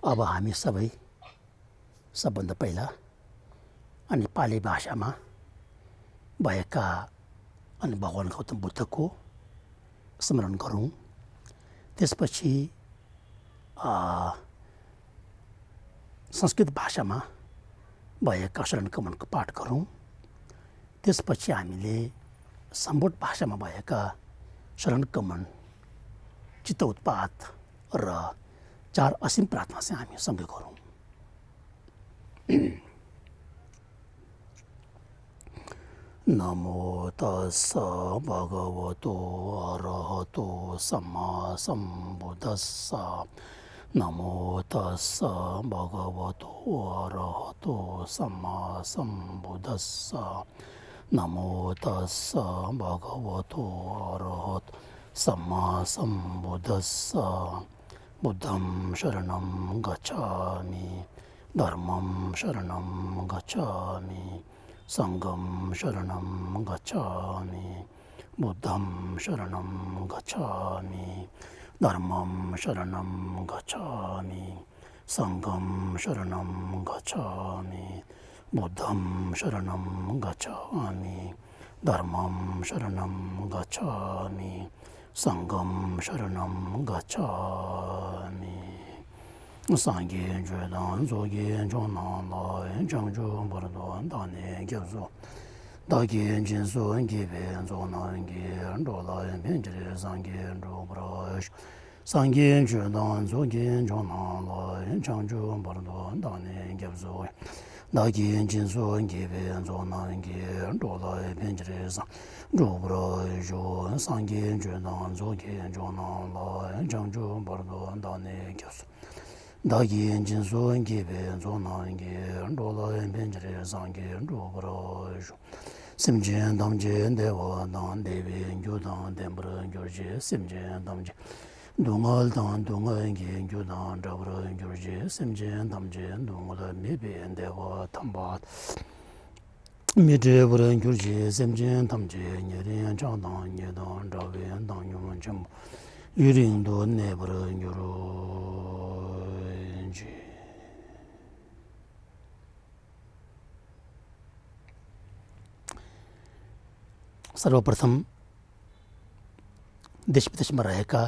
अब हामी सबै सबभन्दा पहिला अनि पाली भाषामा भएका अनि भगवान गौतम बुद्धको स्मरण गरौँ। त्यसपछि संस्कृत भाषामा भएका शरण कमनको पाठ गरौँ। त्यसपछि हामीले सम्बोध भाषामा भएका शरण कमन, चित्त उत्पात र 4 असीम प्रार्थना चाहिँ हामी सँगै गरौँ। नमो तस्स भगवतो अरहतो सम्मा सम्बुद्धस्स। नमो तस्स भगवतो अरहतो सम्मा सम्बुद्धस्स। नमो तस्स भगवतो अरहतो सम्मा सम्बुद्धस्स। बुद्धं शरणं गच्छामि, धर्मं शरणं गच्छामि, संघं शरणं गच्छामि। बुद्धं शरणं गच्छामि, धर्मं शरणं गच्छामि, संघं शरणं गच्छामि। बुद्धं शरणं गच्छामि, धर्मं शरणं गच्छामि, संघं शरणं गच्छामि। सांगे जुदान जोगे जोना लाय जंजो बरदोन दाने गेजो दागे जिनसो गेबे जोना गे डोलाय बेंजरे सांगे डोब्राश। सांगे जुदान जोगे जोना लाय जंजो बरदोन दाने गेजो दागे जिनसो गेबे जोना गे डोलाय बेंजरे सांगे डोब्राश। सांगे जुदान जोगे जोना लाय जंजो बरदोन दाने गेजो 다기 엔진소 엔기베 조나인게 안돌라엔 벤저레 상게 안도브로죠. 심진 담제 데와 난데베 교단 덴브르 교제 심진 담제 동얼단 동어엔게 교단 잡으러 교제 심진 담제 동어다 메베 데와 탐바 미드브르 교제 심진 담제 녀린 장단 녀단 잡에 당용은 좀 유린도 내버려 요런지. सर्वप्रथम देश विदेशमा रहेका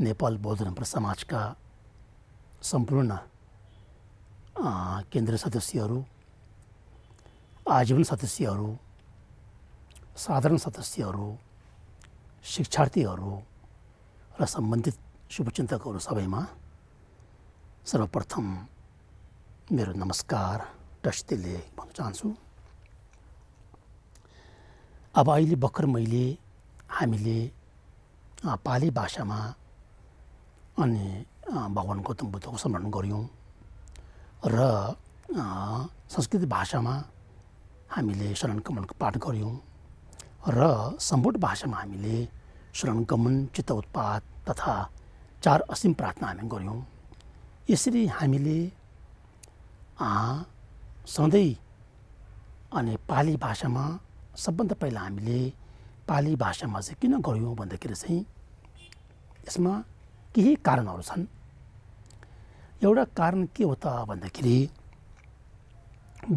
नेपाल बौद्ध धर्म समाजका सम्पूर्ण केन्द्रीय सदस्यहरू, आजीवन सदस्यहरू, साधारण सदस्यहरू, शिक्षार्थीहरू र सम्बन्धित शुभचिन्तकहरू सबैमा सर्वप्रथम मेरो नमस्कार दृष्टिले भन्न चाहन्छु। अब अहिले भर्खर हामीले पाली भाषामा अनि भगवान गौतम बुद्धको स्मरण गऱ्यौँ र संस्कृत भाषामा हामीले शरण कमनको पाठ गऱ्यौँ र सम्बोध भाषामा हामीले शरण गमन, चित्त उत्पात तथा 4 असीम प्रार्थना हामी गऱ्यौँ। यसरी हामीले सधैँ अनि पाली भाषामा सबभन्दा पहिला हामीले पाली भाषामा चाहिँ किन गऱ्यौँ भन्दाखेरि चाहिँ यसमा केही कारणहरू छन्। एउटा कारण के हो त भन्दाखेरि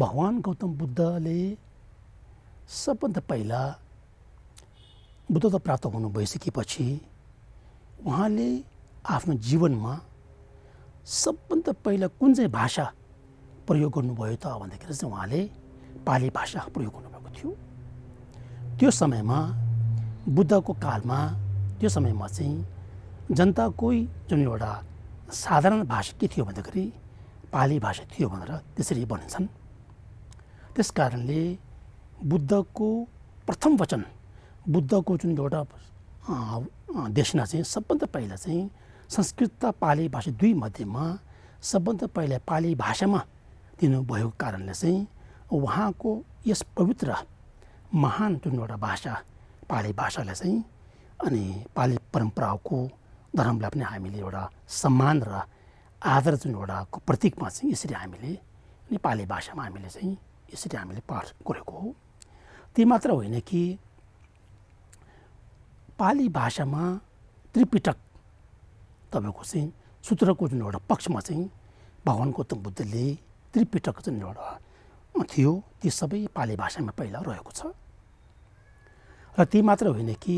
भगवान गौतम बुद्धले सबभन्दा पहिला बुद्धत्व प्राप्त हुनु भइसकेपछि उहाँले आफ्नो जीवनमा सबभन्दा पहिला कुन चाहिँ भाषा प्रयोग गर्नुभयो त भन्दाखेरि चाहिँ उहाँले पाली भाषा प्रयोग गर्नुभएको थियो। त्यो समयमा बुद्धको कालमा त्यो समयमा चाहिँ जनताको जुन एउटा साधारण भाषा के थियो भन्दाखेरि पाली भाषा थियो भनेर त्यसरी भनिन्छन्। त्यस कारणले बुद्धको प्रथम वचन, बुद्धको जुन एउटा देशना चाहिँ सबभन्दा पहिला चाहिँ संस्कृत र पाली भाषा दुई मध्येमा सबभन्दा पहिला पाली भाषामा दिनुभएको कारणले चाहिँ उहाँको यस पवित्र महान जुन एउटा भाषा पाली भाषालाई चाहिँ अनि पाली परम्पराको धर्मलाई पनि हामीले एउटा सम्मान र आदर जुन एउटाको प्रतीकमा चाहिँ यसरी हामीले नेपाली भाषामा हामीले चाहिँ यसरी हामीले पाठ गरेको हो। ती मात्र होइन कि पाली भाषामा त्रिपिटक तपाईँको चाहिँ सूत्रको जुन एउटा पक्षमा चाहिँ भगवान गौतम बुद्धले त्रिपिटक जुन एउटा थियो ती सबै पाली भाषामा पहिला रहेको छ। र ती मात्र होइन कि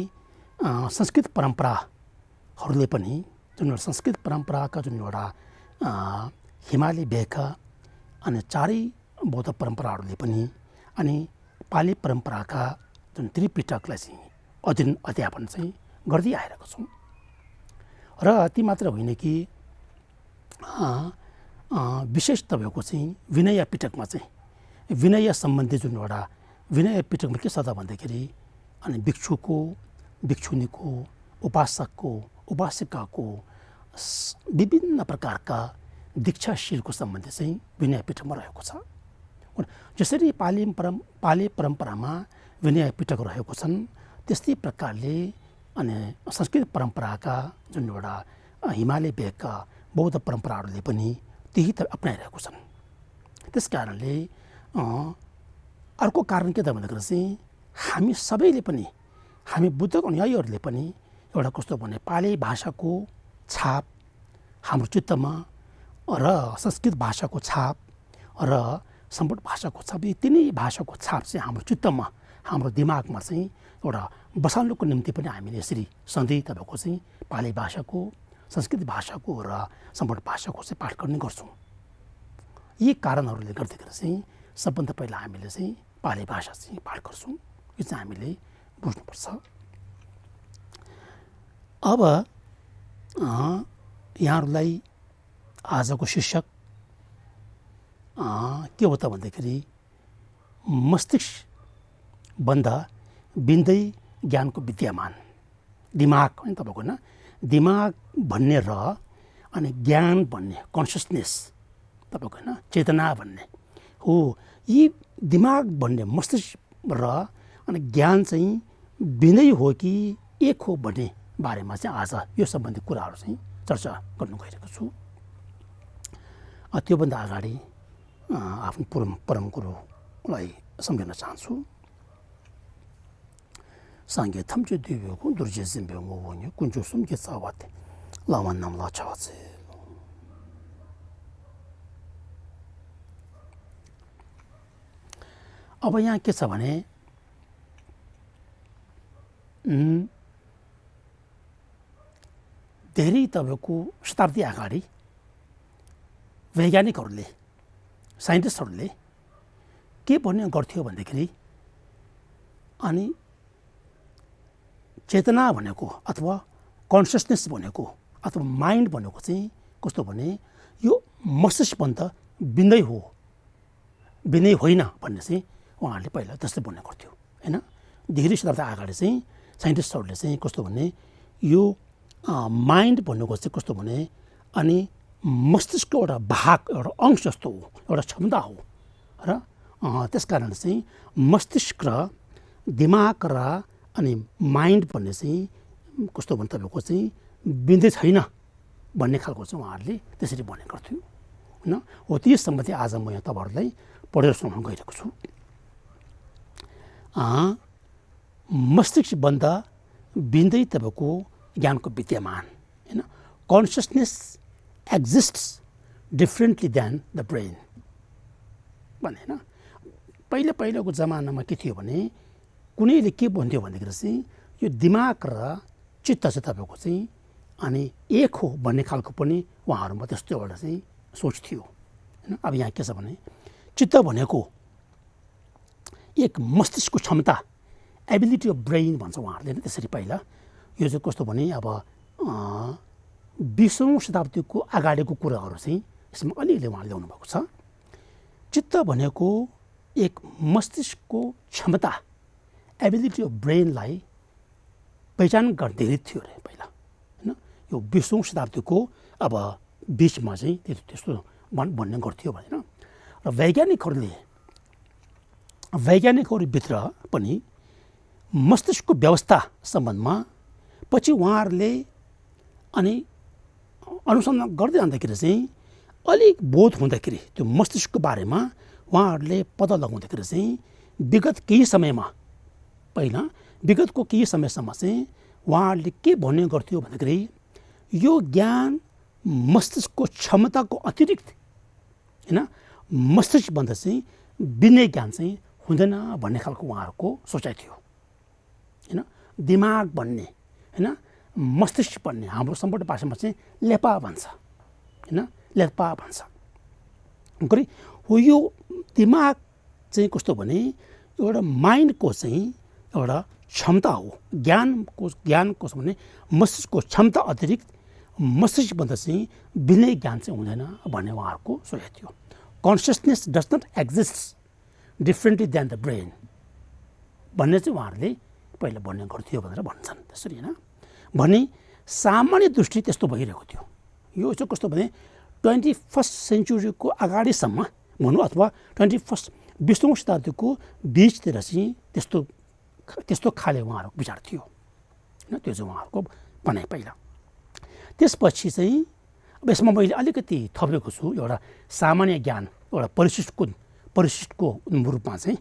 संस्कृत परम्पराहरूले पनि जुन एउटा संस्कृत परम्पराका जुन एउटा हिमाली भेगका अनि चारै बौद्ध परम्पराहरूले पनि अनि पाली परम्पराका जुन त्रिपिटकलाई चाहिँ अध्यापन चाहिँ गर्दै आइरहेको छौँ। र ती मात्र होइन कि विशेष तपाईँको चाहिँ विनय पिटकमा चाहिँ विनय सम्बन्धी जुन एउटा विनय पिटकमा के छ त भन्दाखेरि अनि भिक्षुको भिक्षुनीको उपासकको उपासिकाको विभिन्न प्रकारका दीक्षाशीलको सम्बन्धी चाहिँ विनय पिटकमा रहेको छ। जसरी पाली परम्परामा विनय पिटक रहेको छन् त्यस्तै प्रकारले अनि संस्कृत परम्पराका जुन एउटा हिमाली भेगका बौद्ध परम्पराहरूले पनि त्यही त अप्नाइरहेको छन्। त्यस कारणले अर्को कारण के त भन्दाखेरि चाहिँ हामी सबैले पनि हामी बुद्धको अनुयायीहरूले पनि एउटा कस्तो भने पाली भाषाको छाप हाम्रो चित्तमा र संस्कृत भाषाको छाप र सम्पूर्ण भाषाको छाप यी तिनै भाषाको छाप चाहिँ हाम्रो चित्तमा हाम्रो दिमागमा चाहिँ एउटा बसाल्नुको निम्ति पनि हामीले यसरी सधैँ तपाईँको चाहिँ पाली भाषाको संस्कृत भाषाको र सम्पूर्ण भाषाको चाहिँ पाठ गर्ने गर्छौँ। यी कारणहरूले गर्दाखेरि चाहिँ सबभन्दा पहिला हामीले चाहिँ पाली भाषा चाहिँ पाठ गर्छौँ। यो चाहिँ हामीले बुझ्नुपर्छ। अब यहाँहरूलाई आजको शीर्षक के हो त भन्दाखेरि मस्तिष्कभन्दा भिन्दै ज्ञानको विद्यमान दिमाग होइन तपाईँको होइन दिमाग भन्ने र अनि ज्ञान भन्ने कन्सियसनेस तपाईँको होइन चेतना भन्ने हो यी दिमाग भन्ने मस्तिष्क र अनि ज्ञान चाहिँ भिन्दै हो कि एक हो भन्ने बारेमा चाहिँ आज यो सम्बन्धी कुराहरू चाहिँ चर्चा गर्नु गइरहेको छु। त्योभन्दा अगाडि आफ्नो परम गुरुलाई सम्झन चाहन्छु। सांगे थम्चे दिव्यको दुर्जे जिम्बे मोवन्यो कुन्चो सुम्के चावाते लामान नाम लाचाचे। अब यहाँ के छ भने धेरै तपाईँको शताब्दी अगाडि वैज्ञानिकहरूले साइन्टिस्टहरूले के भन्ने गर्थ्यो भन्दाखेरि अनि चेतना भनेको अथवा कन्सियसनेस भनेको अथवा माइन्ड भनेको चाहिँ कस्तो भने यो मस्तिष्कभन्दा भिन्दै हो भिन्दै होइन भन्ने चाहिँ उहाँहरूले पहिला त्यस्तै भन्ने गर्थ्यो होइन। धेरै शताब्दी अगाडि चाहिँ साइन्टिस्टहरूले चाहिँ कस्तो भने यो माइन्ड भनेको चाहिँ कस्तो भने अनि मस्तिष्कको एउटा भाग एउटा अंश जस्तो हो एउटा क्षमता हो र त्यस कारण चाहिँ मस्तिष्क र दिमाग र अनि माइन्ड भन्ने चाहिँ कस्तो भने तपाईँको चाहिँ भिन्दै छैन भन्ने खालको चाहिँ उहाँहरूले त्यसरी भन्ने गर्थ्यो होइन। हो ती सम्बन्धी आज म यहाँ तपाईँहरूलाई पढेर सुनाउन गइरहेको छु। मस्तिष्कभन्दा भिन्दै तपाईँको ज्ञानको विद्यमान होइन consciousness exists differently than the brain भने होइन। पहिलाको जमानामा के थियो भने कुनैले के भन्थ्यो भन्दाखेरि चाहिँ यो दिमाग र चित्त चाहिँ तपाईँको चाहिँ अनि एक हो भन्ने खालको पनि उहाँहरूमा त्यस्तो एउटा चाहिँ सोच थियो होइन। अब यहाँ के छ भने चित्त भनेको एक मस्तिष्कको क्षमता एबिलिटी अफ ब्रेन भन्छ उहाँहरूले त्यसरी पहिला। यो चाहिँ कस्तो भने अब 20औं शताब्दीको अगाडिको कुराहरू चाहिँ यसमा अलिअलि उहाँले ल्याउनु भएको छ। चित्त भनेको एक मस्तिष्कको क्षमता एबिलिटी अफ ब्रेनलाई पहिचान गर्न धेरै थियो अरे पहिला होइन। यो 20औं शताब्दीको अब बिचमा चाहिँ त्यस्तो भन्ने गर्थ्यो होइन। र वैज्ञानिकहरूभित्र पनि मस्तिष्कको व्यवस्था सम्बन्धमा पछि उहाँहरूले अनि अनुसन्धान गर्दै जाँदाखेरि चाहिँ अलिक बोध हुँदाखेरि त्यो मस्तिष्कको बारेमा उहाँहरूले पत्ता लगाउँदाखेरि चाहिँ विगतको केही समयसम्म चाहिँ उहाँहरूले के भन्ने गर्थ्यो भन्दाखेरि यो ज्ञान मस्तिष्कको क्षमताको अतिरिक्त होइन मस्तिष्कभन्दा चाहिँ विनय ज्ञान चाहिँ हुँदैन भन्ने खालको उहाँहरूको सोचाइ थियो होइन। दिमाग भन्ने होइन मस्तिष्क भन्ने हाम्रो सम्पूर्ण भाषामा चाहिँ लेपा भन्छ होइन, लेपा भन्छ। हो यो दिमाग चाहिँ कस्तो भने एउटा माइन्डको चाहिँ एउटा क्षमता हो, ज्ञानको कस्तो भने मस्तिष्कको क्षमता अतिरिक्त मस्तिष्कभन्दा चाहिँ विनय ज्ञान चाहिँ हुँदैन भन्ने उहाँहरूको सोचाइ थियो। Consciousness does not exist differently than the brain भन्ने चाहिँ उहाँहरूले पहिला भन्ने गर्थ्यो भनेर भन्छन् त्यसरी होइन। भने सामान्य दृष्टि त्यस्तो भइरहेको थियो। यो चाहिँ कस्तो भने 21st सेन्चुरीको अगाडिसम्म भनौँ अथवा 20औँ शताब्दीको बिचतिर चाहिँ त्यस्तो खाले उहाँहरूको विचार थियो होइन। त्यो चाहिँ उहाँहरूको भनाइ पहिला। त्यसपछि चाहिँ अब यसमा मैले अलिकति थपेको छु एउटा सामान्य ज्ञान, एउटा परिशिष्टको रूपमा चाहिँ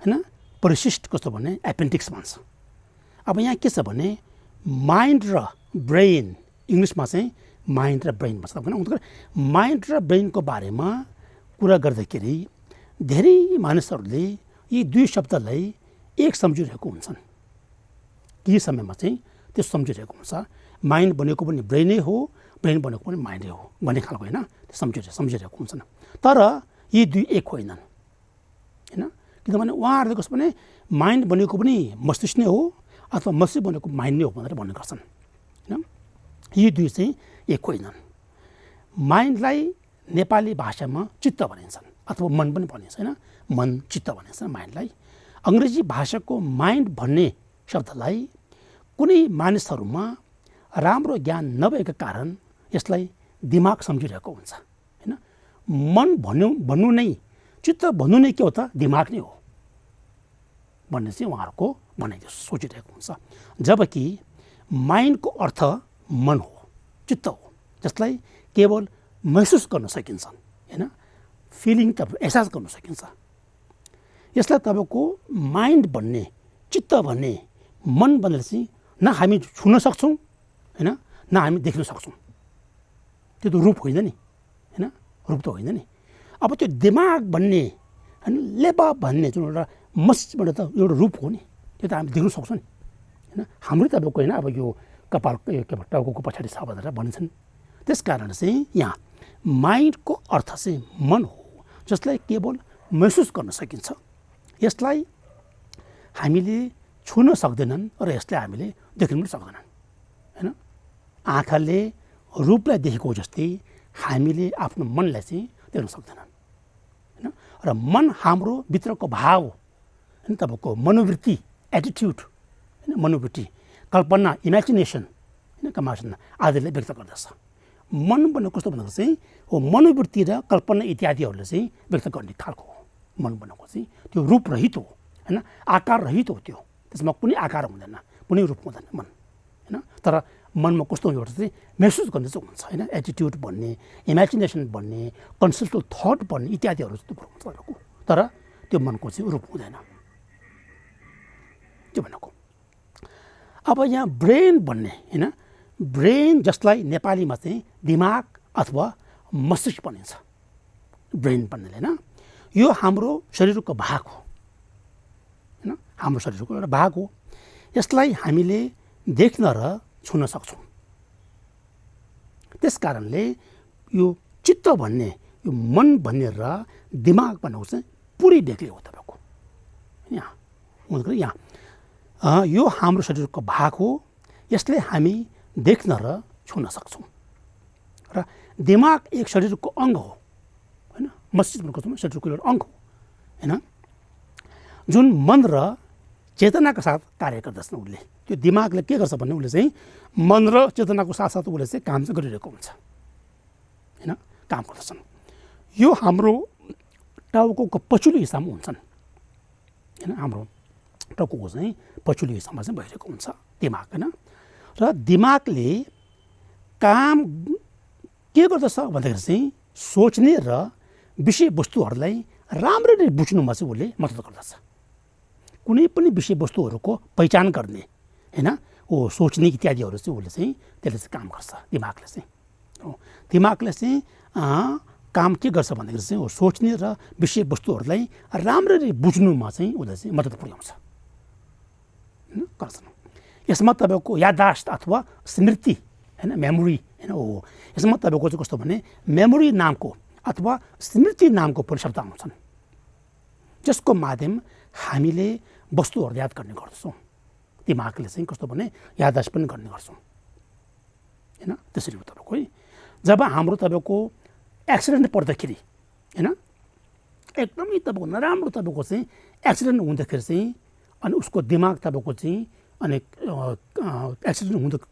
होइन। परिशिष्ट कस्तो भने एपेन्डिक्स भन्छ। अब यहाँ के छ भने माइन्ड र ब्रेन, इङ्ग्लिसमा चाहिँ माइन्ड र ब्रेन भन्छ होइन। माइन्ड र ब्रेनको बारेमा कुरा गर्दाखेरि धेरै मानिसहरूले यी दुई शब्दलाई एक सम्झिरहेको हुन्छन्। केही समयमा चाहिँ त्यो सम्झिरहेको हुन्छ। माइन्ड भनेको पनि ब्रेनै हो, ब्रेन भनेको पनि माइन्डै हो भन्ने खालको होइन, त्यो सम्झिरहेको हुन्छन्। तर यी दुई एक होइनन् होइन। किनभने उहाँहरूले कस्तो भने माइन्ड भनेको पनि मस्तिष्क नै हो अथवा मस्तिष्क भनेको माइन्ड नै हो भनेर भन्ने गर्छन् होइन। यी दुई चाहिँ एक होइनन्। माइन्डलाई नेपाली भाषामा चित्त भनिन्छन् अथवा मन पनि भनिन्छ होइन। मन चित्त भनिन्छ माइन्डलाई। अङ्ग्रेजी भाषाको माइन्ड भन्ने शब्दलाई कुनै मानिसहरूमा राम्रो ज्ञान नभएका कारण यसलाई दिमाग सम्झिरहेको हुन्छ होइन। मन भन्नु नै, चित्त भन्नु नै के हो त, दिमाग नै हो भन्ने चाहिँ उहाँहरूको भनाइ सोचिरहेको हुन्छ। जबकि माइन्डको अर्थ मन हो, चित्त हो, जसलाई केवल महसुस गर्न सकिन्छ होइन, फिलिङ त एहसास गर्न सकिन्छ। यसलाई तपाईँको माइन्ड भन्ने, चित्त भन्ने, मन भन्ने चाहिँ न हामी छुन सक्छौँ होइन, न हामी देख्न सक्छौँ। त्यो त रूप होइन नि होइन, रूप त होइन नि। अब त्यो दिमाग भन्ने होइन, लेपा भन्ने जुन एउटा मस्तिष्कबाट त एउटा रूप हो नि, त्यो त हामी देख्न सक्छौँ नि होइन। हाम्रो तपाईँको होइन अब यो कपाल के भन्छ टाउको पछाडि छ भनेर भन्छन्। त्यस कारण चाहिँ यहाँ माइन्डको अर्थ चाहिँ मन हो, जसलाई केवल महसुस गर्न सकिन्छ। यसलाई हामीले छुन सक्दैनन् र यसलाई हामीले देख्न पनि सक्दैनन् होइन। आँखाले रूपलाई देखेको जस्तै हामीले आफ्नो मनलाई चाहिँ देख्न सक्दैनन् होइन। र मन हाम्रो भित्रको भाव होइन, तपाईँको मनोवृत्ति, एटिट्युड होइन, मनोवृत्ति, कल्पना, इमेजिनेसन होइन, कमासन आदिलाई व्यक्त गर्दछ। मन भनेको कस्तो भनेको चाहिँ हो मनोवृत्ति र कल्पना इत्यादिहरूले चाहिँ व्यक्त गर्ने खालको हो। मन भनेको चाहिँ त्यो रूप रहित हो होइन, आकार रहित हो। त्यो त्यसमा कुनै आकार हुँदैन, कुनै रूप हुँदैन मन होइन। तर मनमा कस्तो एउटा चाहिँ महसुस गर्ने चाहिँ हुन्छ होइन। एटिट्युड भन्ने, इमेजिनेसन भन्ने, कन्सेप्चुअल थट भन्ने इत्यादिहरू जस्तो हुन्छ तपाईँको। तर त्यो मनको चाहिँ रूप हुँदैन त्यो भनेको। अब यहाँ ब्रेन भन्ने होइन, ब्रेन जसलाई नेपालीमा चाहिँ दिमाग अथवा मस्तिष्क भनिन्छ, ब्रेन भन्नेले होइन, यो हाम्रो शरीरको भाग हो होइन, हाम्रो शरीरको एउटा भाग हो। यसलाई हामीले देख्न र छुन सक्छौँ। त्यस कारणले यो चित्त भन्ने, यो मन भन्ने र दिमाग भन्ने चाहिँ पुरै बेग्लै हो तपाईँको। यहाँ यो हाम्रो शरीरको भाग हो, यसले हामी देख्न र छुन सक्छौँ। र दिमाग एक शरीरको अङ्ग हो होइन, मस्तिष्क भनेको शरीरको एउटा अङ्ग हो होइन, जुन मन र चेतनाका साथ कार्य गर्दछन्। उसले त्यो दिमागले के गर्छ भने उसले चाहिँ मन र चेतनाको साथसाथ उसले चाहिँ काम चाहिँ गरिरहेको हुन्छ होइन, काम गर्दछन्। यो हाम्रो टाउको पछिल्लो हिस्सामा हुन्छन् होइन, हाम्रो टाउको चाहिँ पछिल्लो हिस्सामा चाहिँ भइरहेको हुन्छ दिमाग होइन। र दिमागले काम के गर्दछ भन्दाखेरि चाहिँ सोच्ने र विषयवस्तुहरूलाई राम्ररी बुझ्नुमा चाहिँ उसले मद्दत गर्दछ। कुनै पनि विषयवस्तुहरूको पहिचान गर्ने होइन, सोच्ने इत्यादिहरू चाहिँ उसले चाहिँ त्यसले चाहिँ काम गर्छ दिमागले चाहिँ दिमागले चाहिँ काम के गर्छ भन्दाखेरि चाहिँ सोच्ने र विषयवस्तुहरूलाई राम्ररी बुझ्नुमा चाहिँ उसले चाहिँ मद्दत पुर्याउँछ गर्छन्। यसमा तपाईँको याददाश्त अथवा स्मृति होइन मेमोरी होइन हो, यसमा तपाईँको चाहिँ कस्तो भने मेमोरी नामको अथवा स्मृति नामको पनि शब्द आउँछन्, जसको माध्यम हामीले वस्तुहरू याद गर्ने गर्दछौँ। दिमागले चाहिँ कस्तो भने याददाश्त पनि गर्ने गर्छौँ होइन। त्यसरी हो तपाईँको है, जब हाम्रो तपाईँको एक्सिडेन्ट पर्दाखेरि होइन, एकदमै तपाईँको नराम्रो तपाईँको चाहिँ एक्सिडेन्ट हुँदाखेरि चाहिँ अनि उसको दिमाग तपाईँको चाहिँ अनि एक्सिडेन्ट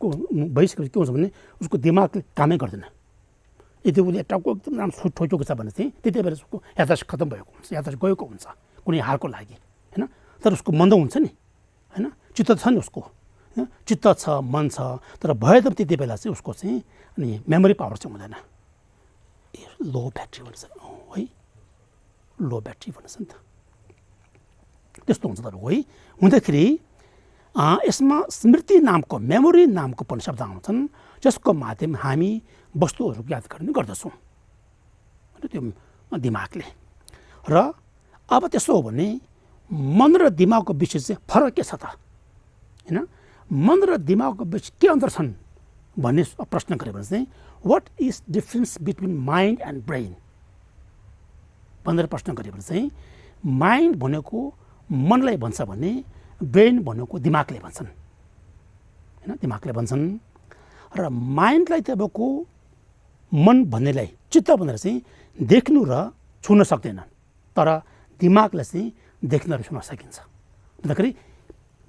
भइसकेपछि के हुन्छ भने उसको दिमागले कामै गर्दैन। यदि उसले टाउको एकदम राम्रो ठोकेको छ भने चाहिँ त्यति बेला उसको याददाश्त खत्तम भएको हुन्छ, याददाश्त गएको हुन्छ कुनै हालको लागि होइन। तर उसको मन त हुन्छ नि होइन, चित्त छ नि उसको, चित्त छ मन छ, तर भए त त्यति बेला चाहिँ उसको चाहिँ अनि मेमोरी पावर चाहिँ हुँदैन, लो ब्याट्री भन्छ है, लो ब्याट्री भन्छ नि त, त्यस्तो हुन्छ तपाईँको है। हुँदाखेरि यसमा स्मृति नामको मेमोरी नामको पनि शब्द आउँछन्, जसको माध्यम हामी वस्तुहरू याद गर्ने गर्दछौँ त्यो दिमागले। र अब त्यसो हो भने मन र दिमागको विषय चाहिँ फरक के छ त होइन, मन र दिमागको बिच के अन्तर छन् भन्ने प्रश्न गऱ्यो भने चाहिँ what is difference between mind and brain भनेर प्रश्न गऱ्यो भने चाहिँ माइन्ड भनेको मनलाई भन्छ भने ब्रेन भनेको दिमागले भन्छन् होइन, दिमागले भन्छन्। र माइन्डलाई तपाईँको मन भन्नेलाई चित्त भनेर चाहिँ देख्नु र छुन सक्दैन, तर दिमागलाई चाहिँ देख्न र छुन सकिन्छ। भन्दाखेरि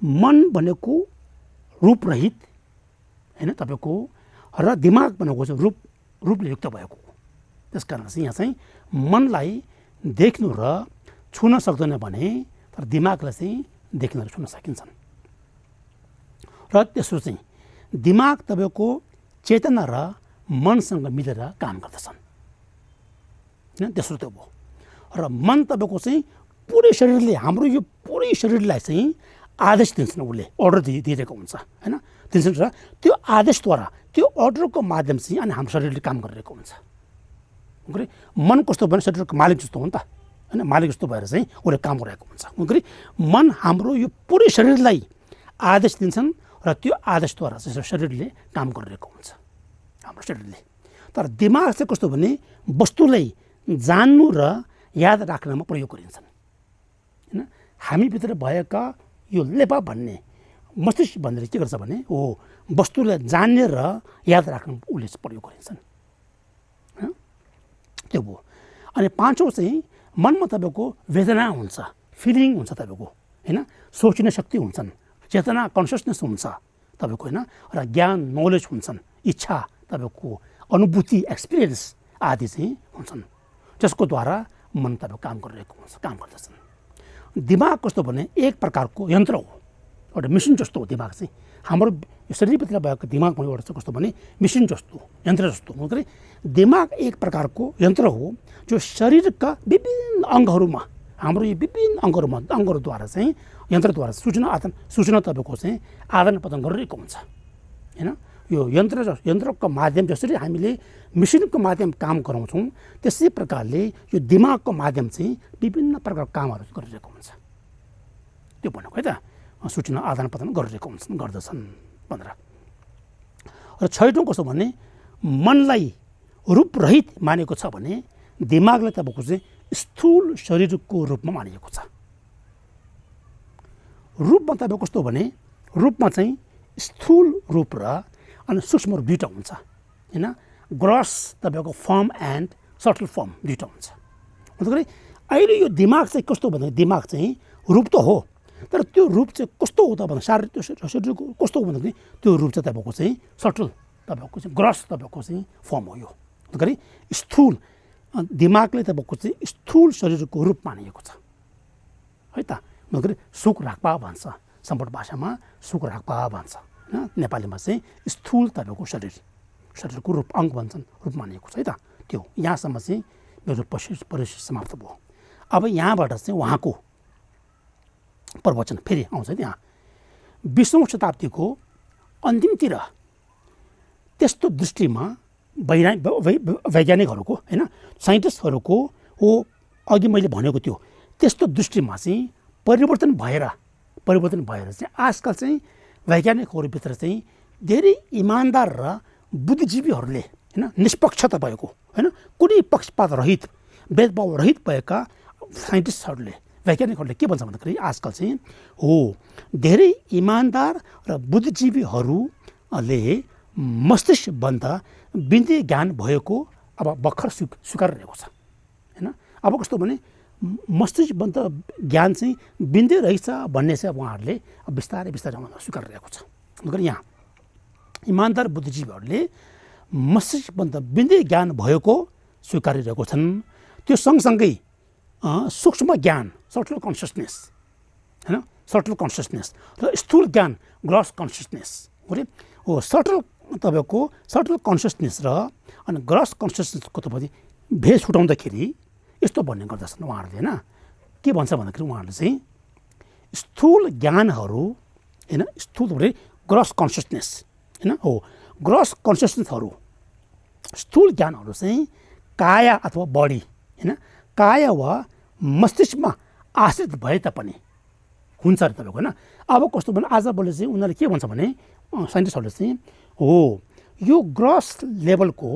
मन भनेको रूपरहित होइन तपाईँको, र दिमाग भनेको चाहिँ रूपले युक्त भएको। त्यस कारण चाहिँ यहाँ चाहिँ मनलाई देख्नु र छुन सक्दैन भने तर दिमागलाई चाहिँ देख्न र छुन सकिन्छन्। र त्यसो चाहिँ दिमाग तपाईँको चेतना र मनसँग मिलेर काम गर्दछन् होइन, तेस्रो त्यो भयो। र मन तपाईँको चाहिँ पुरै शरीरले हाम्रो यो पुरै शरीरलाई चाहिँ आदेश दिन्छन्, उसले अर्डर दिइरहेको हुन्छ होइन, दिन्छन् र त्यो आदेशद्वारा त्यो अर्डरको माध्यम चाहिँ अनि हाम्रो शरीरले काम गरिरहेको हुन्छ। मन कस्तो भने शरीरको मालिक जस्तो हो नि त होइन, मालिक जस्तो भएर चाहिँ उसले काम गरिरहेको हुन्छ। मन हाम्रो यो पुरै शरीरलाई आदेश दिन्छन् र त्यो आदेशद्वारा चाहिँ शरीरले काम गरिरहेको हुन्छ हाम्रो शरीरले। तर दिमाग चाहिँ कस्तो भने वस्तुलाई जान्नु र याद राख्नमा प्रयोग गरिन्छन् होइन। हामीभित्र भएका यो लेपा भन्ने मस्तिष्क भनेर के गर्छ भने हो वस्तुलाई जान्ने र याद राख्न उसले प्रयोग गरिन्छन् होइन, त्यो भयो। अनि पाँचौँ चाहिँ मनमा तपाईँको वेदना हुन्छ, फिलिङ हुन्छ तपाईँको होइन, सोच्ने शक्ति हुन्छन्, चेतना कन्सियसनेस हुन्छ तपाईँको होइन, र ज्ञान नलेज हुन्छन्, इच्छा तपाईँको अनुभूति एक्सपिरियन्स आदि चाहिँ हुन्छन्, जसको द्वारा मन तपाईँको काम गरिरहेको हुन्छ, काम गर्दछन्। दिमाग कस्तो भने एक प्रकारको यन्त्र हो, एउटा मिसिन जस्तो हो दिमाग चाहिँ। हाम्रो शरीरभित्र भएको दिमाग पनि एउटा कस्तो भने मिसिन जस्तो, यन्त्र जस्तो। दिमाग एक प्रकारको यन्त्र हो जो शरीरका विभिन्न अङ्गहरूमा, हाम्रो यो विभिन्न अङ्गहरूद्वारा चाहिँ यन्त्रद्वारा सूचना तपाईँको चाहिँ आदान प्रदान गरिरहेको हुन्छ होइन। यो यन्त्रको माध्यम जसरी हामीले मिसिनको माध्यम काम गराउँछौँ त्यसै प्रकारले यो दिमागको माध्यम चाहिँ विभिन्न प्रकारको कामहरू गरिरहेको हुन्छ, त्यो भनेको है त, सूचना आदान प्रदान गरिरहेको गर्दछन् भनेर। र छैटौँ कस्तो भने मनलाई रूपरहित मानेको छ भने दिमागलाई तपाईँको चाहिँ स्थूल शरीरको रूपमा मानिएको छ। रूपमा तपाईँको कस्तो भने रूपमा चाहिँ स्थूल रूप र अनि सूक्ष्म रूप दुईवटा हुन्छ होइन, ग्रस तपाईँको फर्म एन्ड सटल फर्म दुईवटा हुन्छ। भन्दाखेरि अहिले यो दिमाग चाहिँ कस्तो भने दिमाग चाहिँ रूप त हो, तर त्यो रूप चाहिँ कस्तो हो त भन्दा शरीरको कस्तो हो भन्दाखेरि त्यो रूप चाहिँ तपाईँको चाहिँ सटल तपाईँको चाहिँ ग्रस तपाईँको चाहिँ फर्म हो। यो भन्दाखेरि स्थूल दिमागले तपाईँको चाहिँ स्थूल शरीरको रूप मानिएको छ है त। भन्दाखेरि सुख राख्पा भन्छ, सम्पूर्ण भाषामा सुख राख्पा भन्छ होइन, नेपालीमा चाहिँ स्थूल तपाईँको शरीरको रूप अङ्ग भन्छन्, रूप मानिएको छ है त। त्यो यहाँसम्म चाहिँ मेरो परिचय समाप्त भयो। अब यहाँबाट चाहिँ उहाँको प्रवचन फेरि आउँछ त्यहाँ 20औं शताब्दीको अन्तिमतिर त्यस्तो दृष्टिमा वैज्ञानिकहरूको होइन साइन्टिस्टहरूको हो अघि मैले भनेको त्यो त्यस्तो दृष्टिमा चाहिँ परिवर्तन भएर चाहिँ आजकल चाहिँ वैज्ञानिकहरूभित्र चाहिँ धेरै इमान्दार र बुद्धिजीवीहरूले होइन निष्पक्षता भएको होइन कुनै पक्षपात रहित भेदभाव रहित भएका साइन्टिस्टहरूले वैज्ञानिकहरूले के भन्छ भन्दाखेरि आजकल चाहिँ हो धेरै इमान्दार र बुद्धिजीवीहरूले मस्तिष्कभन्दा बिन्दे ज्ञान भएको अब भर्खर स्वीकारिरहेको छ होइन। अब कस्तो भने मस्तिष्कभन्दा ज्ञान चाहिँ बिन्दे रहेछ भन्ने चाहिँ उहाँहरूले बिस्तारै स्वीकारिरहेको छ। मगर यहाँ इमान्दार बुद्धिजीवीहरूले मस्तिष्कभन्दा बिन्दे ज्ञान भएको स्वीकारिरहेको छन्। त्यो सँगसँगै सूक्ष्म ज्ञान सटल कन्सियसनेस होइन सटल कन्सियसनेस र स्थूल ज्ञान ग्रस कन्सियसनेस हो सटल तपाईँको सटल कन्सियसनेस र अनि ग्रस कन्सियसनेसको तपाईँ भेद छुटाउँदाखेरि यस्तो भन्ने गर्दछन् उहाँहरूले होइन के भन्छ भन्दाखेरि उहाँहरूले चाहिँ स्थूल ज्ञानहरू होइन स्थूल ग्रस कन्सियसनेस होइन हो ग्रस कन्सियसनेसहरू स्थूल ज्ञानहरू चाहिँ काया अथवा बडी होइन काया वा मस्तिष्कमा आश्रित भए तापनि हुन्छ अरे तपाईँको होइन। अब कस्तो भने आजभोलि चाहिँ उनीहरूले के भन्छ भने साइन्टिस्टहरूले चाहिँ हो यो ग्रस लेभलको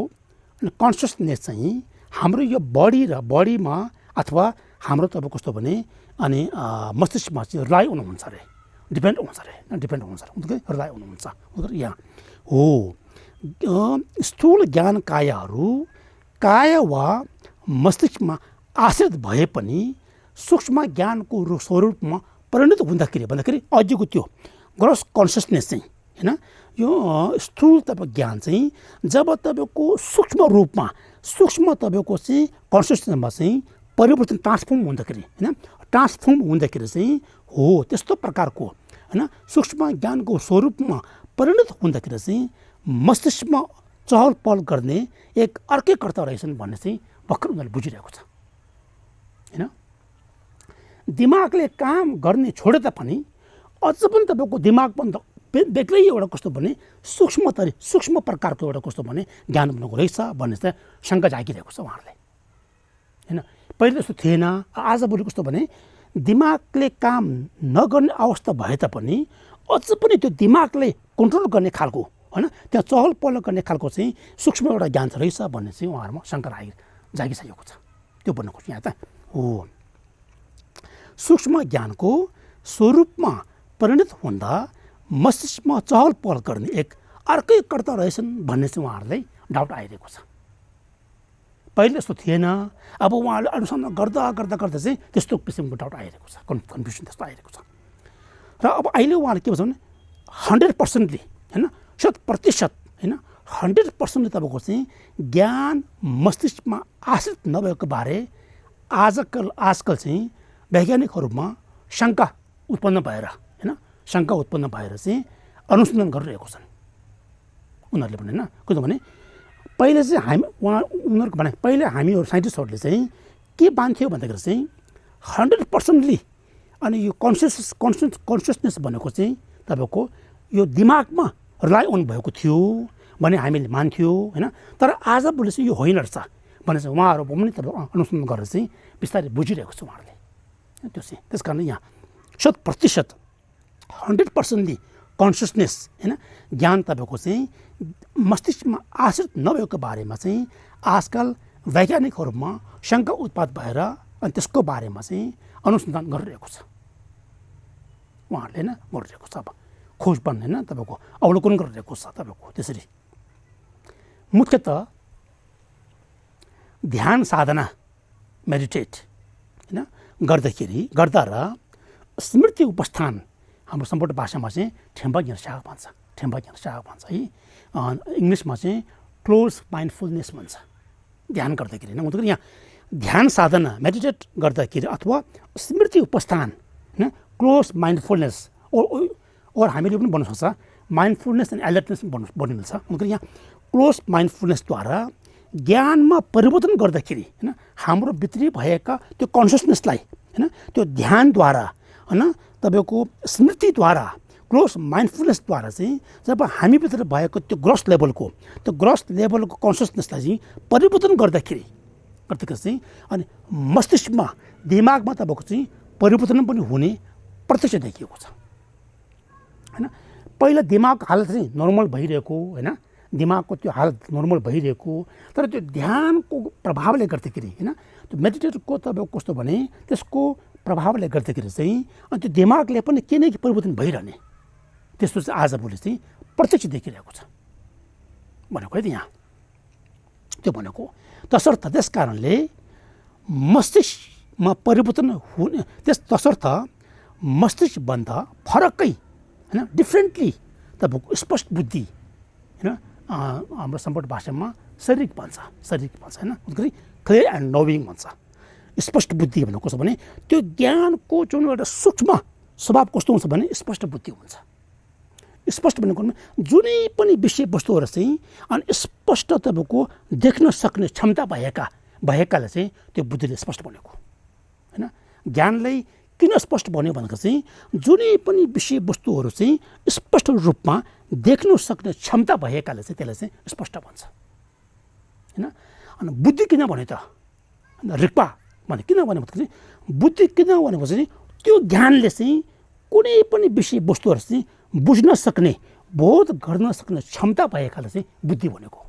कन्सियसनेस चाहिँ हाम्रो यो बडीमा अथवा हाम्रो तपाईँको कस्तो भने अनि मस्तिष्कमा चाहिँ रिलाइ हुनुहुन्छ अरे डिपेन्ड हुनुहुन्छ अरे रिलाइ हुनुहुन्छ यहाँ हो स्थूल ज्ञान काया वा मस्तिष्कमा आश्रित भए पनि सूक्ष्म ज्ञानको स्वरूपमा परिणत भन्दाखेरि अझैको त्यो ग्रस कन्सियसनेस चाहिँ होइन यो स्थूल तपाईँ ज्ञान चाहिँ जब तपाईँको सूक्ष्म रूपमा तपाईँको चाहिँ कन्सियसनेसमा चाहिँ परिवर्तन ट्रान्सफर्म हुँदाखेरि चाहिँ हो त्यस्तो प्रकारको होइन सूक्ष्म ज्ञानको स्वरूपमा परिणत हुँदाखेरि चाहिँ मस्तिष्कमा चहल पहल गर्ने एक अर्कै कर्ता रहेछन् भन्ने चाहिँ भर्खर उनीहरूले बुझिरहेको छ होइन। दिमागले काम गर्ने छोडे तापनि अझ पनि तपाईँको दिमागभन्दा बेग्लै एउटा कस्तो भने सूक्ष्म प्रकारको एउटा कस्तो भने ज्ञान बनाएको रहेछ भन्ने चाहिँ शङ्का जागिरहेको छ उहाँहरूले होइन। पहिले जस्तो थिएन आजभोलि कस्तो भने दिमागले काम नगर्ने अवस्था भए तापनि अझ पनि त्यो दिमागले कन्ट्रोल गर्ने खालको होइन त्यहाँ चहल पहल गर्ने खालको चाहिँ सूक्ष्म एउटा ज्ञान रहेछ भन्ने चाहिँ उहाँहरूमा शङ्का जागिसकेको छ। त्यो भन्नु खोज्छु यहाँ त हो सूक्ष्म ज्ञानको स्वरूपमा परिणत हुँदा मस्तिष्कमा चहल पहल गर्ने एक अर्कै कर्ता रहेछन् भन्ने चाहिँ उहाँहरूलाई डाउट आइरहेको छ। पहिले जस्तो थिएन अब उहाँहरूले अनुसन्धान गर्दा चाहिँ त्यस्तो किसिमको डाउट आइरहेको छ कन्फ्युजन त्यस्तो आइरहेको छ। र अब अहिले उहाँले के भन्छ भने 100% होइन 100% होइन 100% तपाईँको चाहिँ ज्ञान मस्तिष्कमा आश्रित नभएको बारे आजकल चाहिँ वैज्ञानिकहरूमा शङ्का उत्पन्न भएर चाहिँ अनुसन्धान गरिरहेको छन् उनीहरूले पनि होइन। किनभने पहिले चाहिँ उनीहरूको भने पहिले हामीहरू साइन्टिस्टहरूले चाहिँ के मान्थ्यो भन्दाखेरि चाहिँ 100% अनि यो कन्सियसनेस भनेको चाहिँ तपाईँको यो दिमागमा रिलाइ अन भएको थियो भन्ने हामीले मान्थ्यो होइन। तर आजभोलि चाहिँ यो होइन रहेछ भने चाहिँ उहाँहरू पनि तपाईँ अनुसन्धान गरेर चाहिँ बिस्तारै बुझिरहेको छ उहाँहरूले त्यो चाहिँ। त्यस कारण यहाँ 100% 100% कन्सियसनेस होइन ज्ञान तपाईँको चाहिँ मस्तिष्कमा आश्रित नभएको बारेमा चाहिँ आजकल वैज्ञानिकहरूमा शङ्का उत्पाद भएर अनि त्यसको बारेमा चाहिँ अनुसन्धान गरिरहेको छ उहाँहरूले होइन गरिरहेको छ। अब खोजबन होइन तपाईँको अवलोकन गरिरहेको छ तपाईँको त्यसरी मुख्यतः ध्यान साधना मेडिटेट होइन गर्दा र स्मृति उपस्थान हाम्रो सम्पूर्ण भाषामा चाहिँ ठेम्बा ज्ञान भन्छ है इङ्ग्लिसमा चाहिँ क्लोज माइन्डफुलनेस भन्छ ध्यान गर्दाखेरि होइन। यहाँ ध्यान साधना मेडिटेट गर्दाखेरि अथवा स्मृति उपस्थान होइन क्लोज माइन्डफुलनेस और हामीले पनि भन्नु सक्छ माइन्डफुलनेस एन्ड एलर्टनेस भन्नु मिल्छ। यहाँ क्लोज माइन्डफुलनेसद्वारा ज्ञानमा परिवर्तन गर्दाखेरि होइन हाम्रो भित्री भएका त्यो कन्सियसनेसलाई होइन त्यो ध्यानद्वारा होइन तपाईँको स्मृतिद्वारा ग्रोस माइन्डफुलनेसद्वारा चाहिँ जब हामीभित्र भएको त्यो ग्रोस लेभलको कन्सियसनेसलाई चाहिँ परिवर्तन गर्दाखेरि चाहिँ अनि मस्तिष्कमा दिमागमा तपाईँको चाहिँ परिवर्तन पनि हुने प्रत्यक्ष देखिएको छ हैन। पहिला दिमागको हालत चाहिँ नर्मल भइरहेको हैन, दिमागको त्यो हालत नर्मल भइरहेको, तर त्यो ध्यानको प्रभावले गर्दाखेरि हैन, त्यो मेडिटेटरको तपाईँको कस्तो भने त्यसको प्रभावले गर्दाखेरि चाहिँ अनि त्यो दिमागले पनि के न के परिवर्तन भइरहने त्यस्तो चाहिँ आजभोलि चाहिँ प्रत्यक्ष देखिरहेको छ भनेको है त यहाँ त्यो भनेको। तसर्थ त्यस कारणले मस्तिष्कमा परिवर्तन हुने तसर्थ मस्तिष्कभन्दा फरकै हैन, डिफ्रेन्टली तपाईँको स्पष्ट बुद्धि हैन, हाम्रो सम्पूर्ण भाषामा शारीरिक भन्छ हैन, क्लियर एन्ड नोविङ भन्छ। स्पष्ट बुद्धि भनेको कस्तो भने त्यो ज्ञानको जुन एउटा सूक्ष्म स्वभाव कस्तो हुन्छ भने स्पष्ट बुद्धि हुन्छ। स्पष्ट भनेको जुनै पनि विषयवस्तुहरू चाहिँ अनि स्पष्ट तपाईँको देख्न सक्ने क्षमता भएकाले चाहिँ त्यो बुद्धिले स्पष्ट बनेको हैन। ज्ञानलाई किन स्पष्ट बन्यो भनेको चाहिँ जुनै पनि विषयवस्तुहरू चाहिँ स्पष्ट रूपमा देख्न सक्ने क्षमता भएकाले चाहिँ त्यसलाई चाहिँ स्पष्ट भन्छ हैन। अनि बुद्धि किन भन्यो त रिक्पा भने किन भन्यो भने बुद्धि किन भनेको चाहिँ त्यो ज्ञानले चाहिँ कुनै पनि विषयवस्तुहरू चाहिँ बुझ्न सक्ने बोध गर्न सक्ने क्षमता भएकाले चाहिँ बुद्धि भनेको।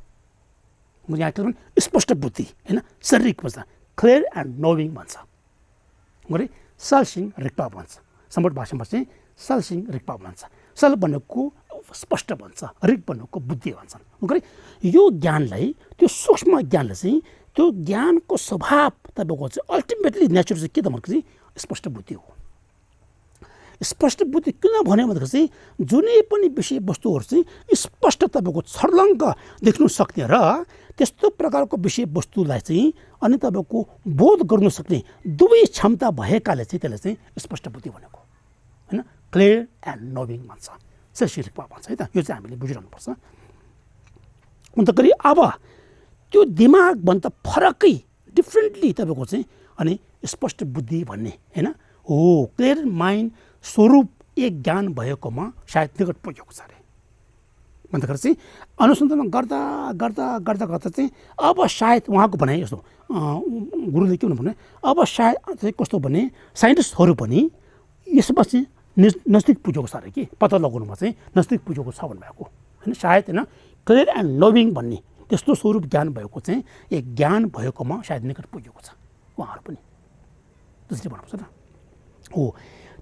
यहाँ के भने स्पष्ट बुद्धि हैन, शारीरिक भन्छ, क्लियर एन्ड नोविङ भन्छ, गरे सालसिङ रिक्पा भन्छ। सम्पूर्ण भाषामा चाहिँ सालसिङ रिक्पा भन्छ। सल भनेको स्पष्ट भन्छ, रिक भनेको बुद्धि भन्छन्। गरे यो ज्ञानलाई त्यो सूक्ष्म ज्ञानले चाहिँ त्यो ज्ञानको स्वभाव तपाईँको चाहिँ अल्टिमेटली नेचर चाहिँ के त भनेको चाहिँ स्पष्ट बुद्धि हो। स्पष्ट बुद्धि किन भन्यो भनेको चाहिँ जुनै पनि विषयवस्तुहरू चाहिँ स्पष्ट तपाईँको छर्लङ्ग देख्नु सक्ने र त्यस्तो प्रकारको विषयवस्तुलाई चाहिँ अनि तपाईँको बोध गर्नु सक्ने दुवै क्षमता भएकाले चाहिँ त्यसलाई चाहिँ स्पष्ट बुद्धि भनेको हैन, क्लियर एन्ड नोविङ भन्छ, शिरपा भन्छ है त। यो चाहिँ हामीले बुझिरहनुपर्छ। अन्तखेरि अब त्यो दिमागभन्दा फरकै डिफ्रेन्टली तपाईँको चाहिँ अनि स्पष्ट बुद्धि भन्ने हैन हो, क्लियर माइन्ड स्वरूप एक ज्ञान भएकोमा सायद निकट पुगेको छ अरे भन्दाखेरि चाहिँ अनुसन्धान गर्दा गर्दा गर्दा गर्दा चाहिँ अब सायद उहाँको भनाइ यस्तो गुरुले के भन्नु भने अब सायद चाहिँ कस्तो भने साइन्टिस्टहरू पनि यसमा चाहिँ नजदिक पुगेको छ अरे कि पत्ता लगाउनुमा चाहिँ नजदिक पुगेको छ भन्नुभएको होइन। सायद होइन क्लियर एन्ड नोविङ भन्ने त्यस्तो स्वरूप ज्ञान भएको चाहिँ एक ज्ञान भएकोमा सायद निकट पुगेको छ उहाँहरू पनि त्यसरी भन्नुपर्छ त हो।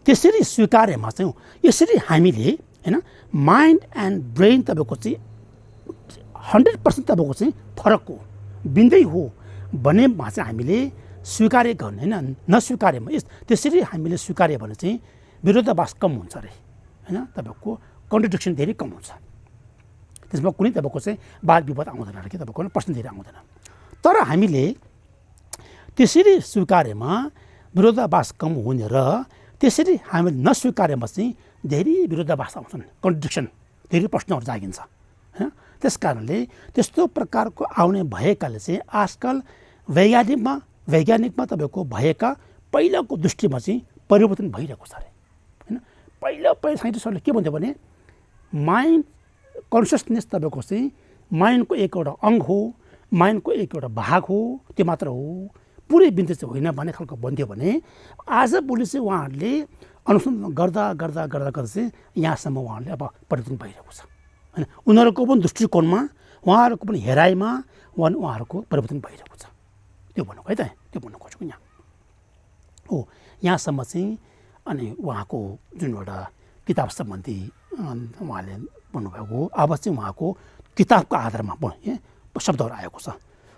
त्यसरी स्वीकार्यमा चाहिँ यसरी हामीले हैन माइन्ड एन्ड ब्रेन तपाईँको चाहिँ 100% तपाईँको चाहिँ फरक हो, भिन्दै हो भन्नेमा चाहिँ हामीले स्वीकार्य गर्ने हैन। नस्वीकार्यमा त्यसरी हामीले स्वीकार्य भने चाहिँ विरोधाभास कम हुन्छ अरे हैन, तपाईँको कन्ट्रडिक्सन धेरै कम हुन्छ, त्यसमा कुनै तपाईँको चाहिँ वाद विवाद आउँदैन अरे कि तपाईँको प्रश्न धेरै आउँदैन। तर हामीले त्यसरी स्वीकार्यमा विरोधाभास कम हुने र त्यसरी हामीले नस्वीकार्यमा चाहिँ धेरै विरोधाभास आउँछन्, कन्ट्रडिक्सन धेरै प्रश्नहरू जागिन्छ हैन। त्यस कारणले त्यस्तो प्रकारको आउने भएकाले चाहिँ आजकल वैज्ञानिकमा तपाईँको भएका पहिलाको दृष्टिमा चाहिँ परिवर्तन भइरहेको छ अरे हैन। पहिला साइन्टिस्टहरूले के भन्थ्यो भने माइन्ड कन्सियसनेस तपाईँको चाहिँ माइन्डको एउटा अङ्ग हो, माइन्डको एउटा भाग हो, त्यो मात्र हो, पुरै बिन्ते चाहिँ होइन भन्ने खालको भन्थ्यो भने आजभोलि चाहिँ उहाँहरूले अनुसन्धान गर्दा गर्दा गर्दा गर्दा चाहिँ यहाँसम्म उहाँहरूले अब परिवर्तन भइरहेको छ हैन। उनीहरूको पनि दृष्टिकोणमा उहाँहरूको पनि हेराइमा उहाँहरूको परिवर्तन भइरहेको छ, त्यो भन्नुको है त, त्यो भन्नु खोजेको यहाँ हो। यहाँसम्म चाहिँ अनि उहाँको जुन एउटा किताब सम्बन्धी उहाँले भन्नुभएको हो, अब चाहिँ उहाँको किताबको आधारमा शब्दहरू आएको छ।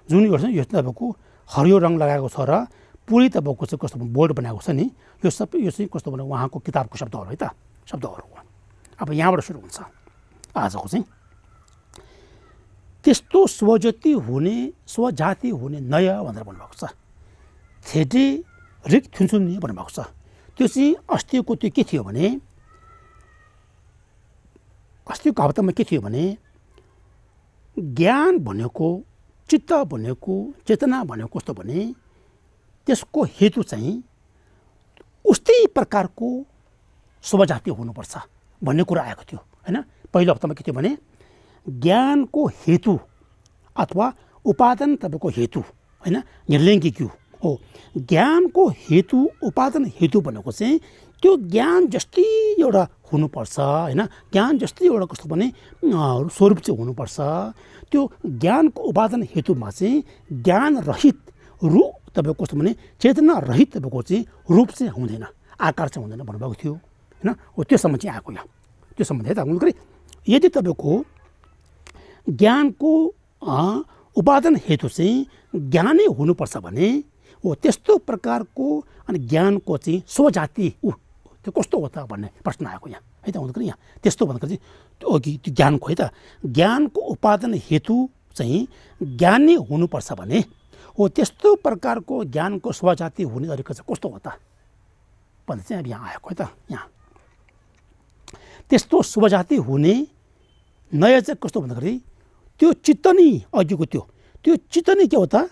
जुन यो तपाईँको हरियो रङ लगाएको छ र पुरै तपाईँको चाहिँ कस्तो बोर्ड बनाएको छ नि, यो सबै यो चाहिँ कस्तो भने उहाँको किताबको शब्दहरू है त, शब्दहरू हो। अब यहाँबाट सुरु हुन्छ आजको चाहिँ त्यस्तो स्वजाति हुने नयाँ भनेर भन्नुभएको छ, थेटे रिक थुन्सुन्ने भन्नुभएको छ। त्यो चाहिँ अस्तिको त्यो के थियो भने अस्तिको हप्तामा के थियो भने ज्ञान भनेको चित्त भनेको चेतना भनेको कस्तो भने त्यसको हेतु चाहिँ उस्तै प्रकारको स्वजाति हुनुपर्छ भन्ने कुरा आएको थियो हैन। पहिलो हप्तामा के थियो भने ज्ञानको हेतु अथवा उपादान तपाईँको हेतु हैन, निर्लिङ्गी क्यू हो। ज्ञानको हेतु उपादान हेतु भनेको चाहिँ त्यो ज्ञान जस्तै एउटा हुनुपर्छ हैन। ज्ञान जस्तै एउटा कस्तो भने स्वरूप चाहिँ हुनुपर्छ। त्यो ज्ञानको उपादान हेतुमा चाहिँ ज्ञान रहित रूप तपाईँको कस्तो भने चेतना रहित तपाईँको चाहिँ रूप चाहिँ हुँदैन, आकार चाहिँ हुँदैन भन्नुभएको थियो हैन। हो त्योसम्म चाहिँ आएको यहाँ, त्योसम्म है त। यदि तपाईँको ज्ञानको उपादान हेतु चाहिँ ज्ञानै हुनुपर्छ भने हो त्यस्तो प्रकारको अनि ज्ञानको चाहिँ स्वजाति त्यो कस्तो हो त भन्ने प्रश्न आएको यहाँ है त। हुँदैन यहाँ त्यस्तो भन्दाखेरि चाहिँ अघि त्यो ज्ञानको है त, ज्ञानको उपादान हेतु चाहिँ ज्ञानै हुनुपर्छ भने हो त्यस्तो प्रकारको ज्ञानको स्वजाति हुने तरिका चाहिँ कस्तो हो त भन्ने चाहिँ अब यहाँ आएको है त। यहाँ त्यस्तो स्वजाति हुने नयाँ चाहिँ कस्तो भन्दाखेरि त्यो चित्त नै अघिको त्यो चित्त नै के हो त,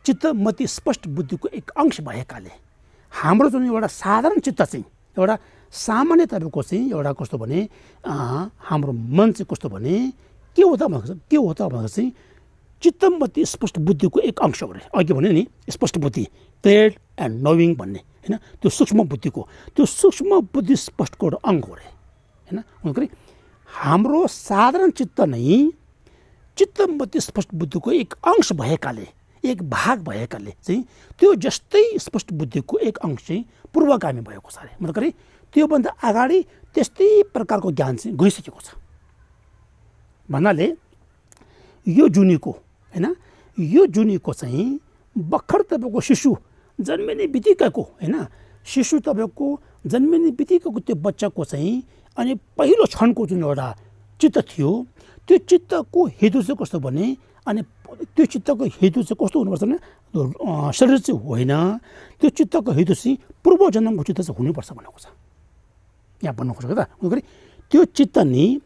चित्तमती स्पष्ट बुद्धिको एक अंश भएकाले हाम्रो जुन एउटा साधारण चित्त चाहिँ एउटा सामान्य तपाईँको चाहिँ एउटा कस्तो भने हाम्रो मन चाहिँ कस्तो भने के हो त भन्दाखेरि चाहिँ चित्तमती स्पष्ट बुद्धिको एक अंश हो अरे। अघि भने नि स्पष्ट बुद्धि, क्लियर एन्ड नोविङ भन्ने हैन, त्यो सूक्ष्म बुद्धिको त्यो सूक्ष्म बुद्धि स्पष्टको एउटा अङ्ग हो अरे हैन। हुँदैन हाम्रो साधारण चित्त नै चित्तमती स्पष्ट बुद्धिको एक अंश भएकाले, एक भाग भएकाले चाहिँ त्यो जस्तै स्पष्ट बुद्धिको एक अंश चाहिँ पूर्वगामी भएको छ अरे। मतलब त्योभन्दा अगाडि त्यस्तै प्रकारको ज्ञान चाहिँ गइसकेको छ भन्नाले यो जुनीको हैन, यो जुनीको चाहिँ भर्खर तपाईँको शिशु जन्मिने बित्तिकैको हैन, शिशु तपाईँको जन्मिने बित्तिकैको त्यो बच्चाको चाहिँ अनि पहिलो क्षणको जुन एउटा चित्त थियो त्यो चित्तको हेतु चाहिँ कस्तो भने अनि त्यो चित्तको हेतु चाहिँ कस्तो हुनुपर्छ भने शरीर चाहिँ होइन, त्यो चित्तको हेतु चाहिँ पूर्व जन्मको चित्त चाहिँ हुनुपर्छ भनेको छ यहाँ भन्नु खोजेको त। त्यो चित्त नै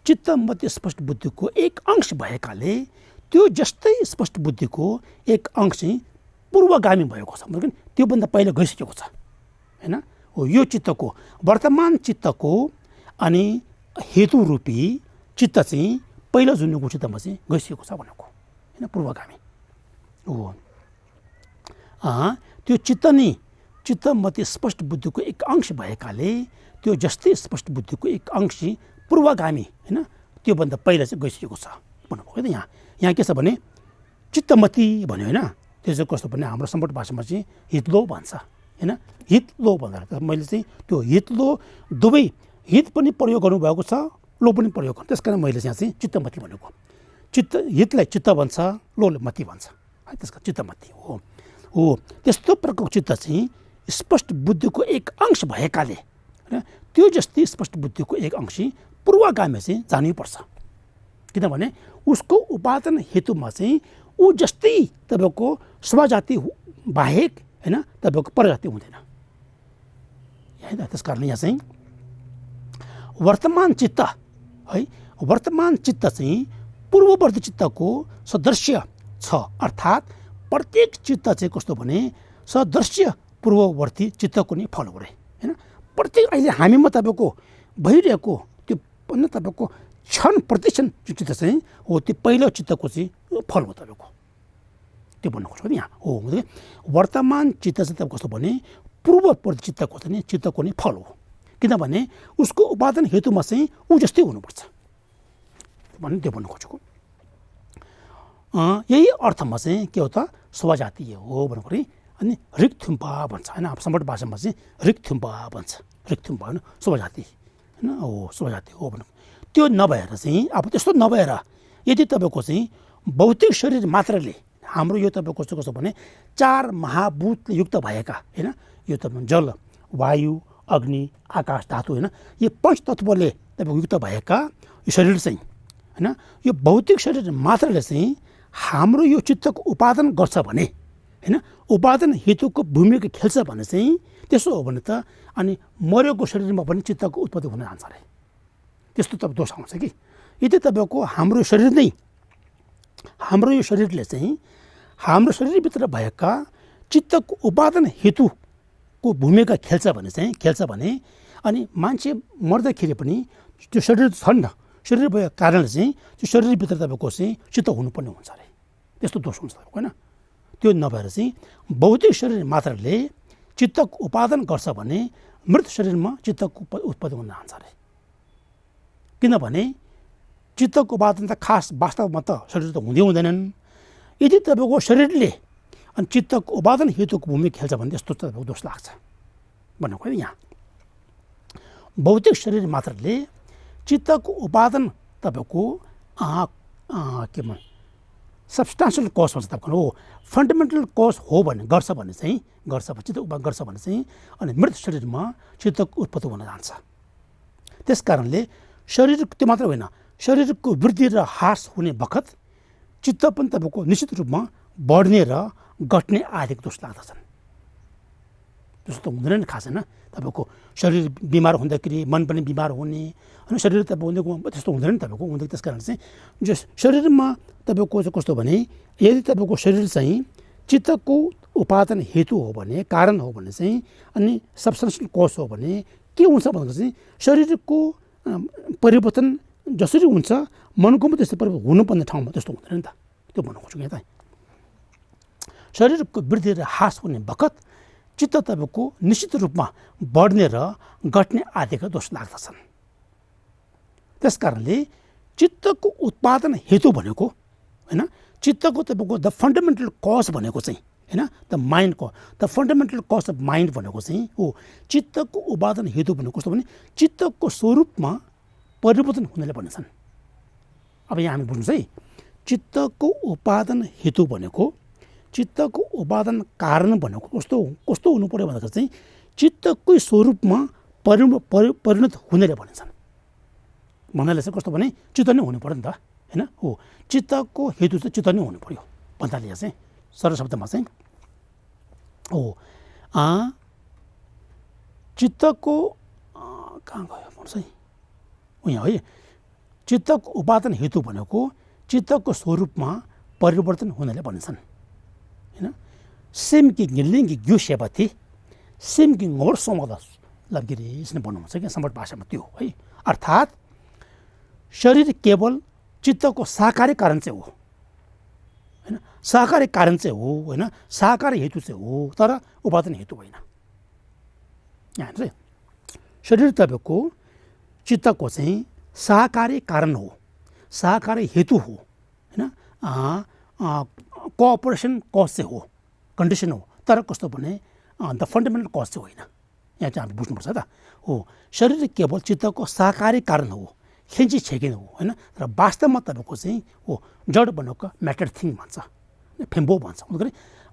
चित्तमती स्पष्ट बुद्धिको एक अंश भएकाले त्यो जस्तै स्पष्ट बुद्धिको एक अंश चाहिँ पूर्वगामी भएको छ, मतलब त्योभन्दा पहिला गइसकेको छ हैन। हो यो चित्तको वर्तमान चित्तको अनि हेतु रूपी चित्त चाहिँ पहिलो जुनको चित्तमा चाहिँ गइसकेको छ भनेको हैन, पूर्वगामी हो। त्यो चित्त नै चित्तमती स्पष्ट बुद्धिको एक अंश भएकाले त्यो जस्तै स्पष्ट बुद्धिको एक अंश पूर्वगामी हैन, त्योभन्दा पहिला चाहिँ गइसकेको छ भन्नुभयो है त। यहाँ के छ भने चित्तमती भन्यो होइन, त्यो चाहिँ कस्तो भने हाम्रो सम्बट भाषामा चाहिँ हितलो भन्छ हैन। हितलो भन्दा मैले चाहिँ त्यो हितलो दुवै हित पनि प्रयोग गर्नुभएको छ, लो पनि प्रयोग गर्नु, त्यस कारण मैले यहाँ चाहिँ चित्तमती भनेको। चित्त हितलाई चित्त भन्छ, लोले मती भन्छ है, त्यसको चित्तमती हो। त्यस्तो प्रकारको चित्त चाहिँ स्पष्ट बुद्धिको एक अंश भएकाले होइन, त्यो जस्तै स्पष्ट बुद्धिको एक अंश पूर्वगामी चाहिँ जानैपर्छ, किनभने उसको उपादान हेतुमा चाहिँ ऊ जस्तै तपाईँको स्वजाति बाहेक होइन तपाईँको परजाति हुँदैन है त। त्यस कारणले यहाँ चाहिँ वर्तमान चित्त है, वर्तमान चित्त चाहिँ पूर्ववर्ती चित्तको सदृश्य छ, अर्थात् प्रत्येक चित्त चाहिँ कस्तो भने सदृश्य पूर्ववर्ती चित्तको नै फल हो रे हैन। प्रत्येक अहिले हामीमा तपाईँको भइरहेको त्यो पनि तपाईँको क्षण प्रतिक्षण चित्त चाहिँ हो त्यो पहिलो चित्तको चाहिँ फल हो तपाईँको, त्यो भन्नु खोज्छु नि यहाँ हो। वर्तमान चित्त चाहिँ तपाईँको कस्तो भने पूर्ववर्ती चित्तको चाहिँ चित्तको नै फल हो, किनभने उसको उपादान हेतुमा चाहिँ ऊ जस्तै हुनुपर्छ भन्ने त्यो भन्नु खोजेको। यही अर्थमा चाहिँ के हो त स्वजातीय हो भन्नु पऱ्यो। अनि रिक्थुम्पा भन्छ होइन, सम्बट भाषामा चाहिँ रिक्थुम्पा भन्छ, रिक्थुम्पा होइन स्वजाति होइन, हो स्वजाति हो भन्नु। त्यो नभएर चाहिँ अब त्यस्तो नभएर यदि तपाईँको चाहिँ भौतिक शरीर मात्रले हाम्रो यो तपाईँको चाहिँ कस्तो भने चार महाभूतले युक्त भएका होइन, यो तपाईँ जल वायु अग्नि आकाश धातु होइन, यो पाँच तत्त्वले तपाईँको युक्त भएका यो शरीर चाहिँ होइन, यो भौतिक शरीर मात्रले चाहिँ हाम्रो यो चित्तको उपादान गर्छ भने होइन, उपादान हेतुको भूमिका खेल्छ भने चाहिँ त्यसो हो भने त अनि मरेको शरीरमा पनि चित्तको उत्पत्ति हुन जान्छ अरे। त्यस्तो त दोष आउँछ कि यदि तपाईँको हाम्रो शरीर नै हाम्रो यो शरीरले चाहिँ हाम्रो शरीरभित्र भएका चित्तको उपादान हेतुको भूमिका खेल्छ भने अनि मान्छे मर्दाखेरि पनि त्यो शरीर छन् न, शरीर भएको कारणले चाहिँ त्यो शरीरभित्र तपाईँको चाहिँ चित्त हुनुपर्ने हुन्छ अरे, त्यस्तो दोष हुन्छ तपाईँको होइन। त्यो नभएर चाहिँ भौतिक शरीर मात्रले चित्तको उत्पादन गर्छ भने मृत शरीरमा चित्तको उत्पादन हुन जान्छ अरे। किनभने चित्तको उत्पादन त खास वास्तवमा त शरीर त हुँदै हुँदैनन्। यदि तपाईँको शरीरले अनि चित्तको उत्पादन हेतुको भूमिका खेल्छ भने त्यस्तो तपाईँको दोष लाग्छ भनेको होइन। यहाँ भौतिक शरीर मात्रले चित्तको उत्पादन तपाईँको के भन्छ सब्सटेन्सियल कज भन्छ तपाईँको हो, फन्डामेन्टल कज हो भने गर्छ भने चाहिँ चित्त उत्पादन गर्छ भने चाहिँ अनि मृत शरीरमा चित्तको उत्पत्ति हुन जान्छ। त्यस कारणले शरीर त्यो मात्र होइन, शरीरको वृद्धि र ह्रास हुने बखत चित्त पनि तपाईँको निश्चित रूपमा बढ्ने र घट्ने आदिको दोष लाग्दछन्। त्यस्तो त हुँदैन नि खास होइन। तपाईँको शरीर बिमार हुँदाखेरि मन पनि बिमार हुने अनि शरीर तपाईँको त्यस्तो हुँदैन नि तपाईँको हुँदैन। त्यस कारण चाहिँ जो शरीरमा तपाईँको चाहिँ कस्तो भने यदि तपाईँको शरीर चाहिँ चित्तको उत्पादन हेतु हो भने, कारण हो भने चाहिँ अनि सब्सटेन्सियल कज हो भने के हुन्छ भन्दा चाहिँ शरीरको परिवर्तन जसरी हुन्छ मनको पनि त्यस्तो परिवर्तन हुनुपर्ने ठाउँमा त्यस्तो हुँदैन नि त। त्यो भन्नु खोज्छु यहाँ त शरीरको वृद्धि र ह्रास हुने बखत चित्त तपाईँको निश्चित रूपमा बढ्ने र घट्ने आदिका दोष लाग्दछन्। त्यस कारणले चित्तको उत्पादन हेतु भनेको होइन, चित्तको तपाईँको द फन्डामेन्टल कज भनेको चाहिँ होइन, द माइन्डको the fundamental cause of mind भनेको चाहिँ हो चित्तको उत्पादन हेतु भनेको कस्तो भने चित्तको स्वरूपमा परिवर्तन हुनेले भनेछन्। अब यहाँ हामी बुझ्नुहोस् है, चित्तको उत्पादन हेतु भनेको चित्तको उत्पादन कारण भनेको कस्तो हुनु पर्यो भन्दाखेरि चाहिँ चित्तकै स्वरूपमा परिणत हुनेले भनिन्छन्। भन्नाले चाहिँ कस्तो भने चित्त नै हुनु पर्यो नि त होइन। हो चित्तको हेतु चाहिँ चित्त नै हुनु पर्यो भन्नाले चाहिँ सरल शब्दमा चाहिँ हो चित्तको कहाँ गयो भन्नुहोस् है, यहाँ है चित्तको उत्पादन हेतु भनेको चित्तको स्वरूपमा परिवर्तन हुनेले भनिन्छन् होइन। सिमकी गिलिङ्गी ग्यु सेवाथी सिमकी ngor सोमदा लगिरी यसले भन्नुहुन्छ कि सम्बट भाषामा त्यो है, अर्थात् शरीर केवल चित्तको साकारी कारण चाहिँ हो होइन, साकारी कारण चाहिँ हो होइन, साकारी हेतु चाहिँ हो तर उत्पादन हेतु होइन। यहाँ चाहिँ शरीर तपाईँको चित्तको चाहिँ सहकारी कारण हो, सहकारी हेतु हो होइन, कोअपरेसन कज चाहिँ हो, कन्डिसन हो तर कस्तो भने द फन्डामेन्टल कज चाहिँ होइन। यहाँ चाहिँ हामी बुझ्नुपर्छ त हो शरीर केवल चित्तको सहकारी कारण हो, खेन्ची छेकिन हो होइन, र वास्तवमा तपाईँको चाहिँ हो जड भनेको म्याटर थिङ भन्छ, फेम्बो भन्छ।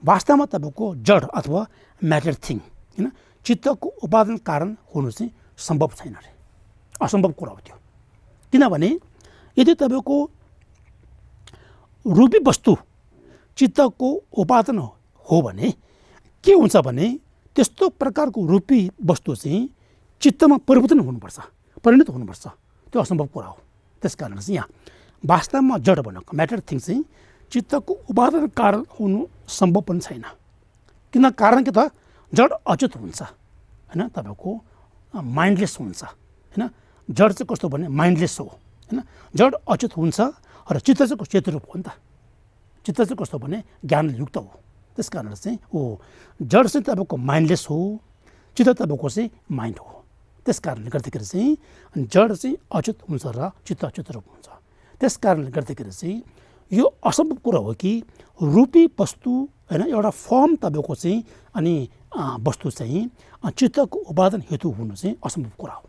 वास्तवमा तपाईँको जड अथवा म्याटर थिङ होइन चित्तको उत्पादन कारण हुनु चाहिँ सम्भव छैन अरे, असम्भव कुरा हो त्यो। किनभने यदि तपाईँको रूपी वस्तु चित्तको उत्पादन हो भने के हुन्छ भने त्यस्तो प्रकारको रूपी वस्तु चाहिँ चित्तमा परिवर्तन हुनुपर्छ, परिणत हुनुपर्छ, त्यो असम्भव कुरा हो। त्यस कारण चाहिँ यहाँ वास्तवमा जड भनेको म्याटर थिङ चाहिँ चित्तको उत्पादन कारण हुनु सम्भव पनि छैन। किन कारण के त जड अचेत हुन्छ होइन, तपाईँको माइन्डलेस हुन्छ होइन। जड चाहिँ कस्तो भने माइन्डलेस हो होइन, जड अचेत हुन्छ र चित्त चाहिँ चेतन रूप हो नि त। चित्त चाहिँ कस्तो भने ज्ञानयुक्त हो। त्यस कारण चाहिँ हो जड चाहिँ तपाईँको माइन्डलेस हो, चित्त तपाईँको चाहिँ माइन्ड हो। त्यस कारणले गर्दाखेरि चाहिँ जड चाहिँ अचेत हुन्छ र चित्त अचेत रूप हुन्छ। त्यस कारणले गर्दाखेरि चाहिँ यो असम्भव कुरा हो कि रूपी वस्तु होइन एउटा फर्म तपाईँको चाहिँ अनि वस्तु चाहिँ चित्तको उत्पादन हेतु हुनु चाहिँ असम्भव कुरा हो।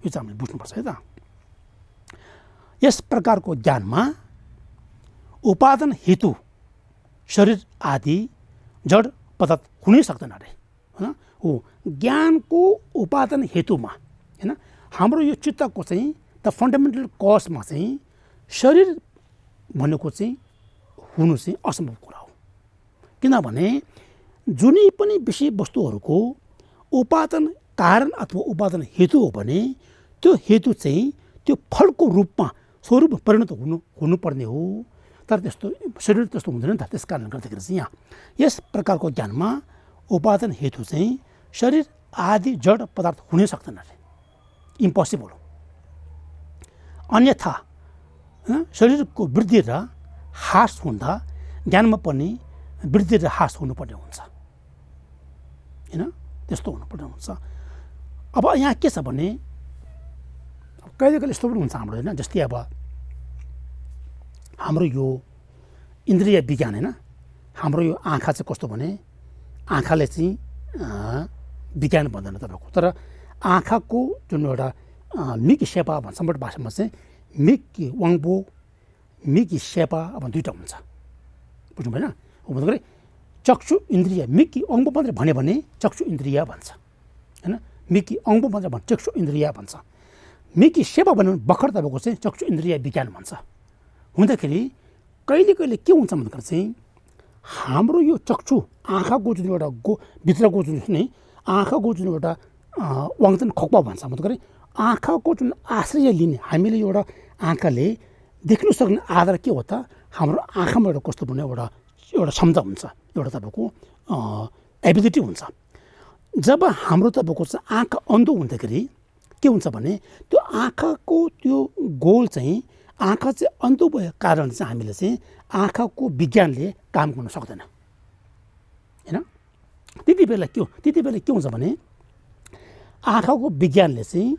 यो चाहिँ हामीले बुझ्नुपर्छ है त। यस प्रकारको ज्ञानमा उत्पादन हेतु शरीर आदि जड पदार्थ हुनै सक्दैन अरे होइन। हो ज्ञानको उत्पादन हेतुमा होइन हाम्रो यो चित्तको चाहिँ द फन्डामेन्टल कजमा चाहिँ शरीर भनेको चाहिँ हुनु चाहिँ असम्भव कुरा हो। किनभने जुनै पनि विषय वस्तुहरूको उत्पादन कारण अथवा उत्पादन हेतु हो भने त्यो हेतु चाहिँ त्यो फलको रूपमा स्वरूप परिणत हुनुपर्ने हो, तर त्यस्तो शरीर त्यस्तो हुँदैन नि त। त्यस कारणले गर्दाखेरि चाहिँ यहाँ यस प्रकारको ज्ञानमा उत्पादन हेतु चाहिँ शरीर आदि जड पदार्थ हुनै सक्दैन अरे, इम्पोसिबल हो। अन्यथा शरीरको वृद्धि र ह्रास हुँदा ज्ञानमा पनि वृद्धि र ह्रास हुनुपर्ने हुन्छ, होइन, त्यस्तो हुनुपर्ने हुन्छ। अब यहाँ के छ भने कहिले कहिले यस्तो पनि हुन्छ हाम्रो, होइन, जस्तै अब हाम्रो यो इन्द्रिय विज्ञान, होइन, हाम्रो यो आँखा चाहिँ कस्तो भने आँखाले चाहिँ विज्ञान भन्दैन तपाईँको, तर आँखाको जुन एउटा मिकी सेपा भन्छ हाम्रो भाषामा चाहिँ मिकी वाङबो मिकी सेपा अब दुईवटा हुन्छ, बुझ्नु भएन? हो भन्दाखेरि चक्षु इन्द्रिय मिकी अङ्बो मात्रै भन्यो भने चक्षु इन्द्रिय भन्छ, होइन, मिकी अङ्बो मात्रै भन्छ चक्षु इन्द्रिय भन्छ। मिकी सेवा भन्यो भने भर्खर तपाईँको चाहिँ चक्षु इन्द्रिय विज्ञान भन्छ। हुँदाखेरि कहिले कहिले के हुन्छ भन्दाखेरि चाहिँ हाम्रो यो चक्षु आँखाको जुन एउटा भित्रको जुन नै आँखाको जुन एउटा वाङचन खोक्पा भन्छ, भन्दाखेरि आँखाको जुन आश्रय लिने हामीले एउटा आँखाले देख्नु सक्ने आधार के हो त, हाम्रो आँखामा एउटा कस्तो भने एउटा क्षमता हुन्छ, एउटा तपाईँको एबिलिटी हुन्छ। जब हाम्रो तपाईँको चाहिँ आँखा अन्धो हुँदाखेरि के हुन्छ भने त्यो आँखाको त्यो गोल चाहिँ आँखा चाहिँ अन्धो भएको कारण चाहिँ हामीले चाहिँ आँखाको विज्ञानले काम गर्न सक्दैन, होइन। त्यति बेला के हुन्छ भने आँखाको विज्ञानले चाहिँ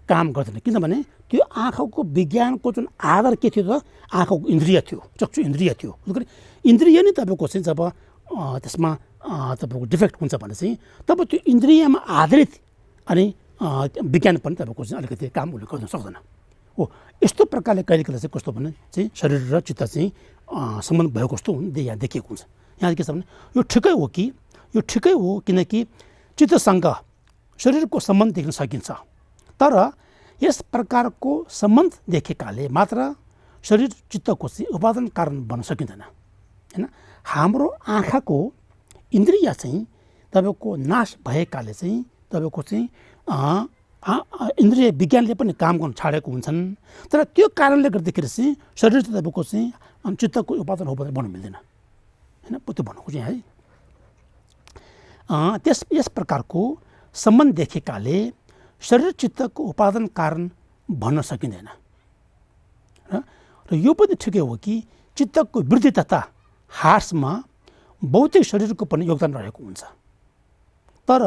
काम गर्दैन, किनभने त्यो आँखाको विज्ञानको जुन आधार के थियो त, आँखाको इन्द्रिय थियो, चक्षु इन्द्रिय थियो। इन्द्रिय नै तपाईँको चाहिँ जब त्यसमा तपाईँको डिफेक्ट हुन्छ भने चाहिँ तब त्यो इन्द्रियमा आधारित अनि विज्ञान पनि तपाईँको चाहिँ अलिकति काम उसले गर्न सक्दैन हो। यस्तो प्रकारले कहिले कहिले चाहिँ कस्तो भने चाहिँ शरीर र चित्त चाहिँ सम्बन्ध भएको जस्तो यहाँ देखिएको हुन्छ। यहाँ के छ भने यो ठिकै हो कि यो ठिकै हो, किनकि चित्तसँग शरीरको सम्बन्ध देख्न सकिन्छ, तर यस प्रकारको सम्बन्ध देखेकाले मात्र शरीर चित्तको चाहिँ उपादान कारण बन्न सकिँदैन, होइन। हाम्रो आँखाको इन्द्रिय चाहिँ तपाईँको नाश भएकाले चाहिँ तपाईँको चाहिँ इन्द्रिय विज्ञानले पनि काम गर्न छाडेको हुन्छन्, तर त्यो कारणले गर्दाखेरि चाहिँ शरीर चाहिँ तपाईँको चाहिँ चित्तको उपादान हो भनेर भन्नु मिल्दैन, होइन, त्यो भन्नुको चाहिँ है। यस प्रकारको सम्बन्ध देखेकाले शरीर चित्तको उपादान कारण भन्न सकिँदैन र यो पनि ठिकै हो कि चित्तको वृद्धि तथा ह्रासमा भौतिक शरीरको पनि योगदान रहेको हुन्छ, तर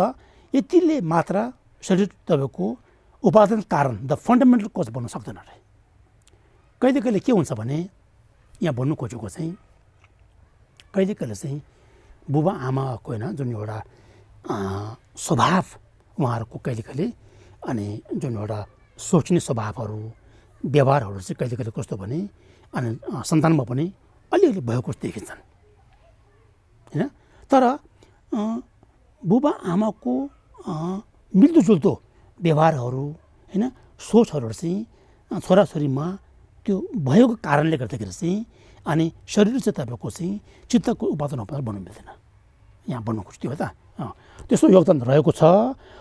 यतिले मात्र शरीर तपाईँको उपादान कारण द फन्डामेन्टल कोज बन्न सक्दैन अरे। कहिले कहिले के हुन्छ भने यहाँ भन्नु खोजेको चाहिँ कहिले कहिले चाहिँ बुबा आमाको होइन जुन एउटा स्वभाव उहाँहरूको कहिले कहिले अनि जुन एउटा सोच्ने स्वभावहरू व्यवहारहरू चाहिँ कहिले कहिले कस्तो भने अनि सन्तानमा पनि अलिअलि भएको देखिन्छन्, होइन। तर बुबा आमाको मिल्दोजुल्दो व्यवहारहरू, होइन, सोचहरू चाहिँ छोराछोरीमा त्यो भएको कारणले गर्दाखेरि चाहिँ अनि शरीर चाहिँ तपाईँको चाहिँ चित्तको उपादान भन्नु मिल्दैन। यहाँ भन्नु खोज्थ्यो हो त, त्यसो योगदान रहेको छ,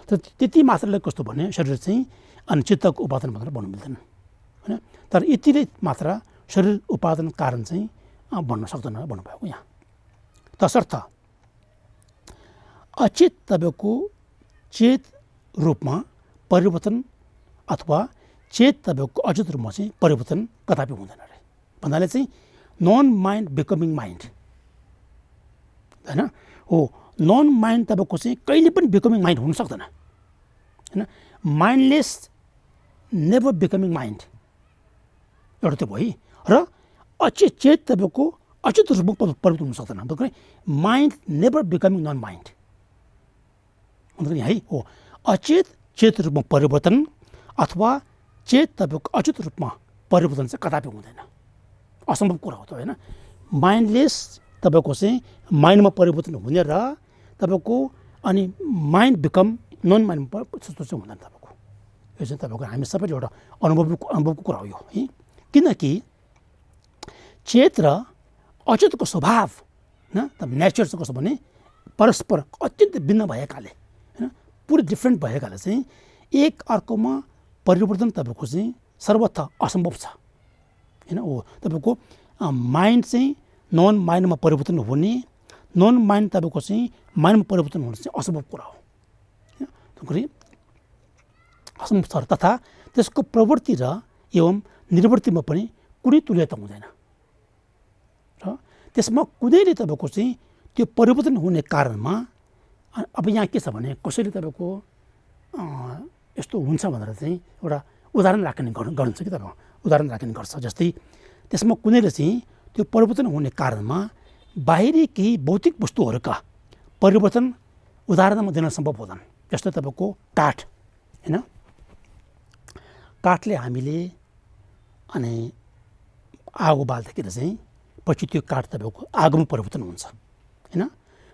तर त्यति मात्रले कस्तो भने शरीर चाहिँ अनि चित्तको उपादान भनेर भन्नु मिल्दैन, होइन। तर यतिले मात्र शरीर उपादान कारण चाहिँ भन्न सक्दैन भन्नुभएको यहाँ। तसर्थ अचेत तपाईँको चेत रूपमा परिवर्तन अथवा चेत तपाईँको अचेत रूपमा चाहिँ परिवर्तन कदापि हुँदैन अरे भन्नाले चाहिँ नन माइन्ड बिकमिङ माइन्ड, होइन हो। नन माइन्ड तपाईँको चाहिँ कहिले पनि बिकमिङ माइन्ड हुन सक्दैन, होइन। माइन्डलेस नेभर बिकमिङ माइन्ड, एउटा त्यो भयो। र अचेत चेत तपाईँको अचेत रूपमा परिवर्तन हुन सक्दैन, mind never becoming non mind भन्दाखेरि है हो। अचेत चेत रूपमा परिवर्तन अथवा चेत तपाईँको अचेत रूपमा परिवर्तन चाहिँ कदापि हुँदैन, असम्भव कुरा हो त, होइन। माइन्डलेस तपाईँको चाहिँ माइन्डमा परिवर्तन हुने र तपाईँको अनि माइन्ड बिकम नन माइन्डमा त्यस्तो चाहिँ हुँदैन तपाईँको। यो चाहिँ तपाईँको हामी सबैले एउटा अनुभवको कुरा हो यो है। किनकि चेत र अचेतको स्वभाव होइन नेचर चाहिँ कस्तो भने परस्पर अत्यन्त भिन्न भएकाले, होइन, पुरै डिफ्रेन्ट भएकाले चाहिँ एक अर्कोमा परिवर्तन तपाईँको चाहिँ सर्वथा असम्भव छ, होइन हो। तपाईँको माइन्ड चाहिँ नन माइन्डमा परिवर्तन हुने, नन माइन्ड तपाईँको चाहिँ माइन्डमा परिवर्तन हुने चाहिँ असम्भव कुरा हो। असंभव छ तथा त्यसको प्रवृत्ति र एवं निर्वृत्तिमा पनि कुनै तुल्यता हुँदैन र त्यसमा कुनैले तपाईँको चाहिँ त्यो परिवर्तन हुने कारणमा अब यहाँ के छ भने कसैले तपाईँको यस्तो हुन्छ भनेर चाहिँ एउटा उदाहरण राख्ने गर्नुहुन्छ कि तपाईँ उदाहरण राख्ने गर्छ। जस्तै त्यसमा कुनैले चाहिँ त्यो परिवर्तन हुने कारणमा बाहिरी केही भौतिक वस्तुहरूका परिवर्तन उदाहरणमा दिन सम्भव हुँदैन। जस्तो तपाईँको काठ होइन, काठले हामीले अनि आगो बाल्दाखेरि चाहिँ पछि त्यो काठ तपाईँको आगोमा परिवर्तन हुन्छ होइन,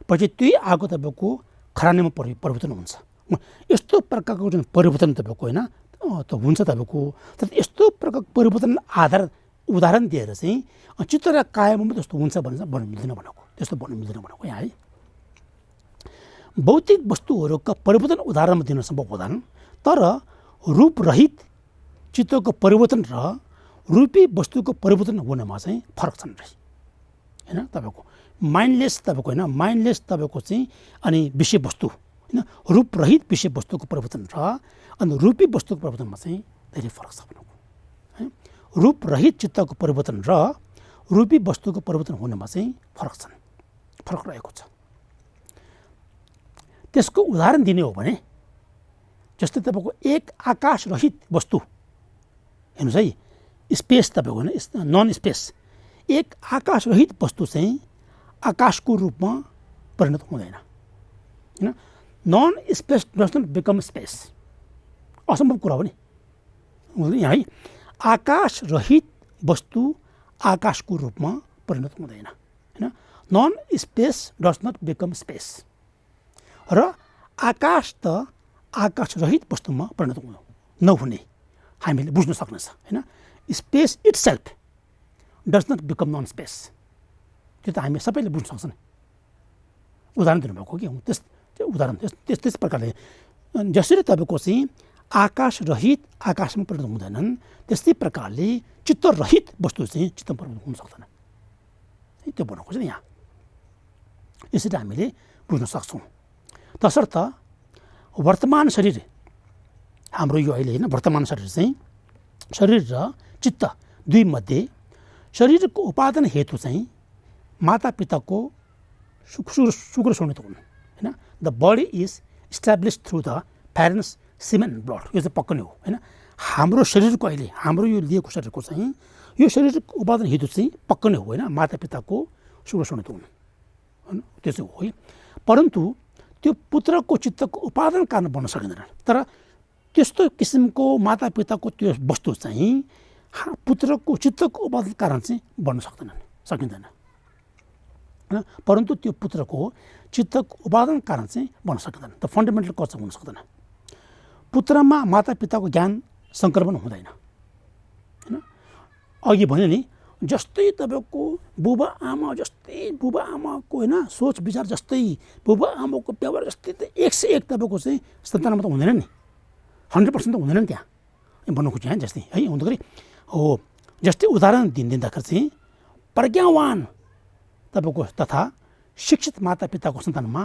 पछि त्यही आगो तपाईँको खरानीमा परिवर्तन हुन्छ। यस्तो प्रकारको जुन परिवर्तन तपाईँको होइन त हुन्छ तपाईँको, तर यस्तो प्रकारको परिवर्तन आधार उदाहरण दिएर चाहिँ चित्त र कायमा त्यस्तो हुन्छ भनेर भन्नु मिल्दैन भनेको, त्यस्तो भन्नु मिल्दैन भनेको यहाँ है। भौतिक वस्तुहरूका परिवर्तन उदाहरणमा दिन सम्भव हुँदैन, तर रूपरहित चित्तको परिवर्तन र रूपी वस्तुको परिवर्तन हुनमा चाहिँ फरक छन् होइन। तपाईँको माइन्डलेस तपाईँको होइन, माइन्डलेस तपाईँको चाहिँ अनि विषयवस्तु होइन, रूपरहित विषयवस्तुको परिवर्तन र अनि रूपी वस्तुको परिवर्तनमा चाहिँ धेरै फरक छ भनेको है। रूपरहित चित्तको परिवर्तन र रूपी वस्तुको परिवर्तन हुनमा चाहिँ फरक छन्, फरक रहेको छ। त्यसको उदाहरण दिने हो भने जस्तै तपाईँको एक आकाशरहित वस्तु हेर्नुहोस् है, स्पेस तपाईँको होइन, नन स्पेस, एक आकाशरहित वस्तु चाहिँ आकाशको रूपमा परिणत हुँदैन होइन। Non space does not become space, असम्भव कुरा हो नि यहाँ है। आकाशरहित वस्तु आकाशको रूपमा परिणत हुँदैन होइन। Non space does not become space र आकाश त आकाशरहित वस्तुमा परिणत नहुने हामीले बुझ्न सक्नेछ होइन। Space itself does not become non space, त्यो त हामी सबैले बुझ्न सक्छ नि। उदाहरण दिनुभएको कि त्यो उदाहरण त्यस प्रकारले जसरी तपाईँको चाहिँ आकाशरहित आकाशमा परिणत हुँदैनन्, त्यस्तै प्रकारले चित्तरहित वस्तु चाहिँ चित्तमा परिणत हुन सक्दैन, त्यो भन्नु खोज्छ नि यहाँ। यसरी हामीले बुझ्न सक्छौँ। तसर्थ वर्तमान शरीर हाम्रो यो अहिले होइन, वर्तमान शरीर चाहिँ शरीर र चित्त दुई मध्ये शरीरको उपादान हेतु चाहिँ मातापिताको शुक्र शोणित हुन् होइन। The body is establish through the parents semen blood, यो चाहिँ पक्क नै हो होइन। हाम्रो शरीरको अहिले हाम्रो यो लिएको शरीरको चाहिँ यो शरीरको उपादान हेतु चाहिँ पक्क नै हो होइन, मातापिताको शुक्र शोणित हुन् होइन, त्यो चाहिँ हो है। परन्तु त्यो पुत्रको चित्तको उपादान कारण बन्न सकिँदैन, तर त्यस्तो किसिमको मातापिताको त्यो वस्तु चाहिँ पुत्रको चित्तको उपादान कारण चाहिँ बन्न सकिँदैन होइन। परन्तु त्यो पुत्रको चित्तको उपादान कारण चाहिँ बन्न सकिँदैन, त फन्डामेन्टल कज हुन सक्दैन। पुत्रमा मातापिताको ज्ञान सङ्क्रमण हुँदैन होइन। अघि भन्यो नि, जस्तै तपाईँको बुबा आमा जस्तै बुबा आमाको होइन सोच विचार जस्तै बुबा आमाको व्यवहार जस्तै त 101 तपाईँको चाहिँ सन्तानमा त हुँदैन नि, 100% त हुँदैन नि त्यहाँ भन्नु खोज्यो जस्तै है हुँदाखेरि हो। जस्तै उदाहरण दिँदाखेरि चाहिँ प्रज्ञावान तपाईँको तथा शिक्षित मातापिताको सन्तानमा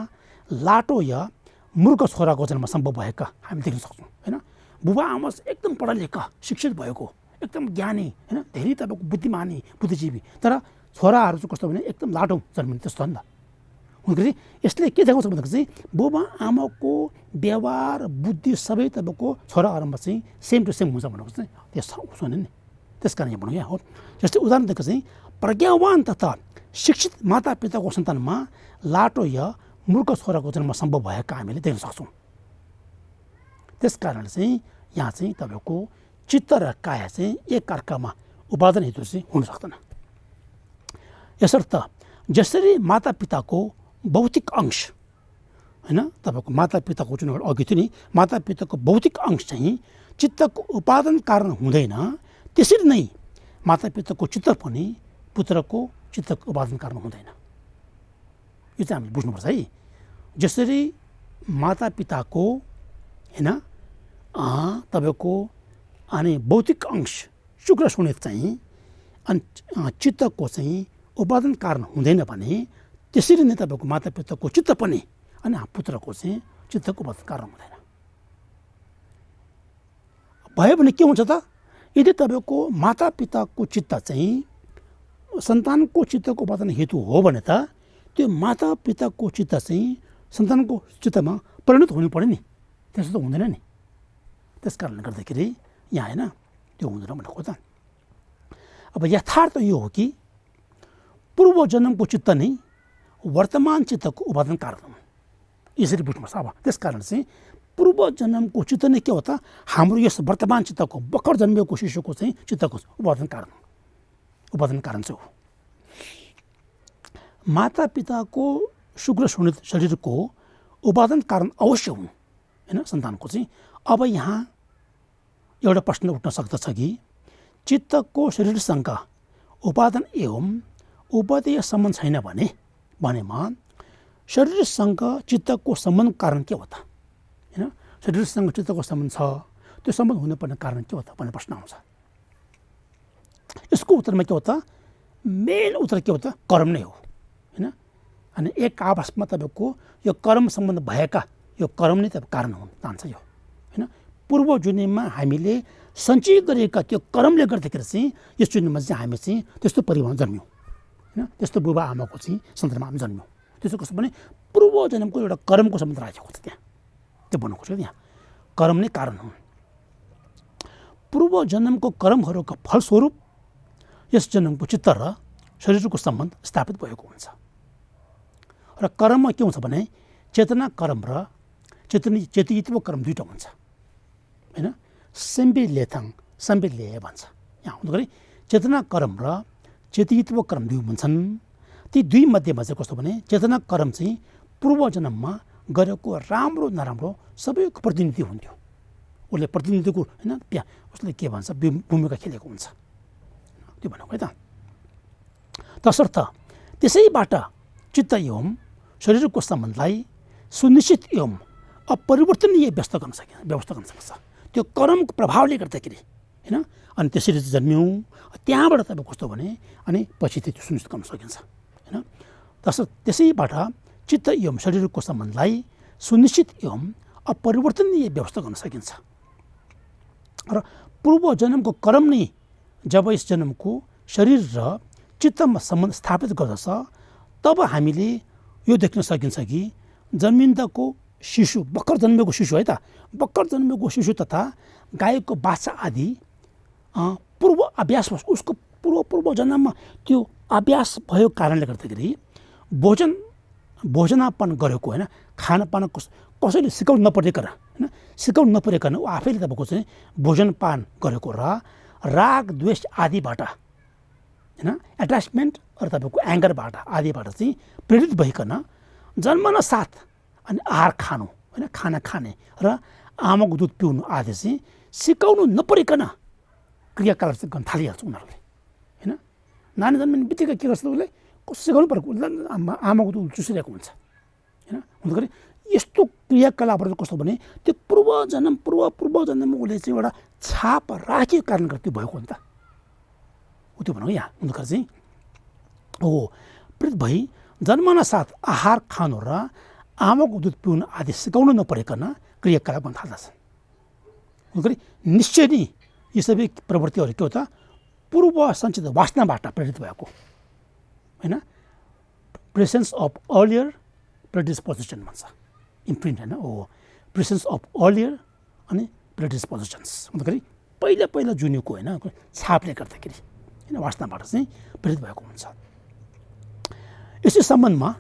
लाटो या मूर्ख छोराको जन्म सम्भव भएका हामी देख्न सक्छौँ होइन। बुबा आमा एकदम पढा लेखा शिक्षित भएको एकदम ज्ञानी होइन, धेरै तपाईँको बुद्धिमानी बुद्धिजीवी, तर छोराहरू चाहिँ कस्तो भने एकदम लाटो जन्मिने त्यस्तो छ नि त। हुँदाखेरि यसले के देखाउँछ भन्दाखेरि चाहिँ बुबा आमाको व्यवहार बुद्धि सबै तपाईँको छोराहरूमा चाहिँ सेम टु सेम हुन्छ भनेको चाहिँ त्यस्तो हुँदैन नि। त्यस कारण यहाँ भनौँ यहाँ हो। जस्तै उदाहरण दिएको चाहिँ प्रज्ञावान तथा शिक्षित मातापिताको सन्तानमा लाटो या मूर्ख छोराको जन्म सम्भव भएका हामीले देख्न सक्छौँ। त्यस कारणले चाहिँ यहाँ चाहिँ तपाईँको चित्त र काया चाहिँ एकअर्कामा उपादान हेतु चाहिँ हुन सक्दैन। यसर्थ जसरी मातापिताको भौतिक अंश होइन, तपाईँको मातापिताको जुन अघि थियो नि, मातापिताको भौतिक अंश चाहिँ चित्तको उपादान कारण हुँदैन, त्यसरी नै मातापिताको चित्त पनि पुत्रको चित्तको उपादान कारण हुँदैन। यो चाहिँ हामीले बुझ्नुपर्छ है। जसरी मातापिताको होइन तपाईँको अनि भौतिक अंश शुक्र शोणित चाहिँ अनि चित्तको चाहिँ उपादान कारण हुँदैन भने त्यसरी नै तपाईँको मातापिताको चित्त पनि अनि पुत्रको चाहिँ चित्तको उपादान कारण हुँदैन। भयो भने के हुन्छ त? यदि तपाईँको मातापिताको चित्त चाहिँ सन्तानको चित्तको उपादान हेतु हो भने त त्यो मातापिताको चित्त चाहिँ सन्तानको चित्तमा परिणत हुनु पर्यो नि, त्यसो त हुँदैन नि। त्यस कारणले गर्दाखेरि यहाँ होइन त्यो हुँदैन भनेको त। अब यथार्थ यो हो कि पूर्व जन्मको चित्त नै वर्तमान चित्तको उपादान कारण हुन्, यसरी बुझ्नुहोस्। अब त्यस कारण चाहिँ पूर्व जन्मको चित्त नै के हो त? हाम्रो यस वर्तमान चित्तको भर्खर जन्मिएको शिशुको चाहिँ चित्तको उपादान कारण चाहिँ हो। मातापिताको शुक्र शरीरको उपादान कारण अवश्य हुन् होइन सन्तानको चाहिँ। अब यहाँ एउटा प्रश्न उठ्न सक्दछ कि चित्तको शरीरसँग उपादान एवं उपदेय सम्बन्ध छैन भनेमा शरीरसँग चित्तको सम्बन्ध कारण के हो त? होइन शरीरसँग चित्तको सम्बन्ध छ, त्यो सम्बन्ध हुनुपर्ने कारण के हो त भन्ने प्रश्न आउँछ। यसको उत्तरमा के हो त? मेन उत्तर के हो त? कर्म नै हो होइन। अनि एक आपसमा तपाईँको यो कर्म सम्बन्ध भएका यो कर्म नै तपाईँ कारण हुन जान्छ यो होइन। पूर्व जुनीमा हामीले सञ्चय गरेका त्यो कर्मले गर्दाखेरि चाहिँ यस जुनीमा चाहिँ हामी चाहिँ त्यस्तो परिवारमा जन्म्यौँ होइन, त्यस्तो बुबा आमाको चाहिँ सन्तानमा हामी जन्म्यौँ। त्यसो कस्तो भने पूर्व जन्मको एउटा कर्मको सम्बन्ध राखेको छ त्यहाँ, त्यो भन्नु खोज्यो त्यहाँ। कर्म नै कारण हुन्। पूर्व जन्मको कर्महरूको फलस्वरूप यस जन्मको चित्त र शरीरको सम्बन्ध स्थापित भएको हुन्छ। र कर्ममा के हुन्छ भने चेतना कर्म र चेतित्व कर्म दुईवटा हुन्छ होइन। सम्बिलेय भन्छ यहाँ हुँदाखेरि चेतना कर्म र चेतित्व कर्म दुई हुन्छन्। ती दुई मध्येमा चाहिँ कस्तो भने चेतना कर्म चाहिँ पूर्व जन्ममा गरेको राम्रो नराम्रो सबैको प्रतिनिधि हुन्थ्यो। उसले प्रतिनिधिको होइन उसले के भन्छ भूमिका खेलेको हुन्छ त्यो भनेको है त। तसर्थ त्यसैबाट चित्त एवं शरीरको सम्बन्धलाई सुनिश्चित एवं अपरिवर्तनीय व्यवस्था गर्न सक्छ त्यो कर्मको प्रभावले गर्दाखेरि होइन। अनि त्यसरी जन्म्यौँ, त्यहाँबाट तपाईँ कस्तो भने अनि पछि त्यो सुनिश्चित गर्न सकिन्छ होइन। त्यसैबाट चित्त एवं शरीरको सम्बन्धलाई सुनिश्चित एवं अपरिवर्तनीय व्यवस्था गर्न सकिन्छ। र पूर्व जन्मको कर्म नै जब यस जन्मको शरीर र चित्तमा सम्बन्ध स्थापित गर्दछ तब हामीले यो देख्न सकिन्छ कि जन्मिँदाको शिशु भर्खर जन्मेको शिशु है त, भर्खर जन्मेको शिशु तथा गाईको बाछा आदि पूर्व अभ्यास उसको पूर्व जन्ममा त्यो अभ्यास भएको कारणले गर्दाखेरि भोजनापान गरेको होइन, खानपान कसैले सिकाउनु नपरेकन ऊ आफैले तपाईँको चाहिँ भोजनपान गरेको र राग द्वेष आदिबाट होइन एट्याचमेन्ट र तपाईँको एङ्गरबाट आदिबाट चाहिँ प्रेरित भइकन जन्मन साथ अनि आहार खानु होइन खाना खाने र आमाको दुध पिउनु आदि चाहिँ सिकाउनु नपरिकन क्रियाकलाप चाहिँ गर्न थालिहाल्छ उनीहरूले होइन। नानी जन्मिने बित्तिकै के गर्छ उसले सिकाउनु परेको आमाको दुध चुसिरहेको हुन्छ होइन। हुँदाखेरि यस्तो क्रियाकलापहरू कस्तो भने त्यो पूर्व जन्ममा उसले चाहिँ एउटा छाप राखेको कारणले गर्दा त्यो भएको हो नि त। त्यो भनेको यहाँ हुँदाखेरि चाहिँ प्रेरित भई जन्मन साथ आहार खानु र आमाको दुध पिउनु आदि सिकाउनु नपरेकन क्रियाकलाप गर्न थाल्दछन्। हुँदाखेरि निश्चय नै यी सबै प्रवृत्तिहरू के हो त? पूर्व सञ्चित वासनाबाट प्रेरित भएको होइन। प्रेसेन्स अफ अर्लियर प्रेडिस्पोजिसन भन्छ इम्प्रिन्ट होइन। प्रेसेन्स अफ अर्लियर अनि प्रेडिस्पोजिसन्स हुँदाखेरि पहिला जुनिएको होइन छापले गर्दाखेरि होइन वासनाबाट चाहिँ प्रेरित भएको हुन्छ। यसै सम्बन्धमा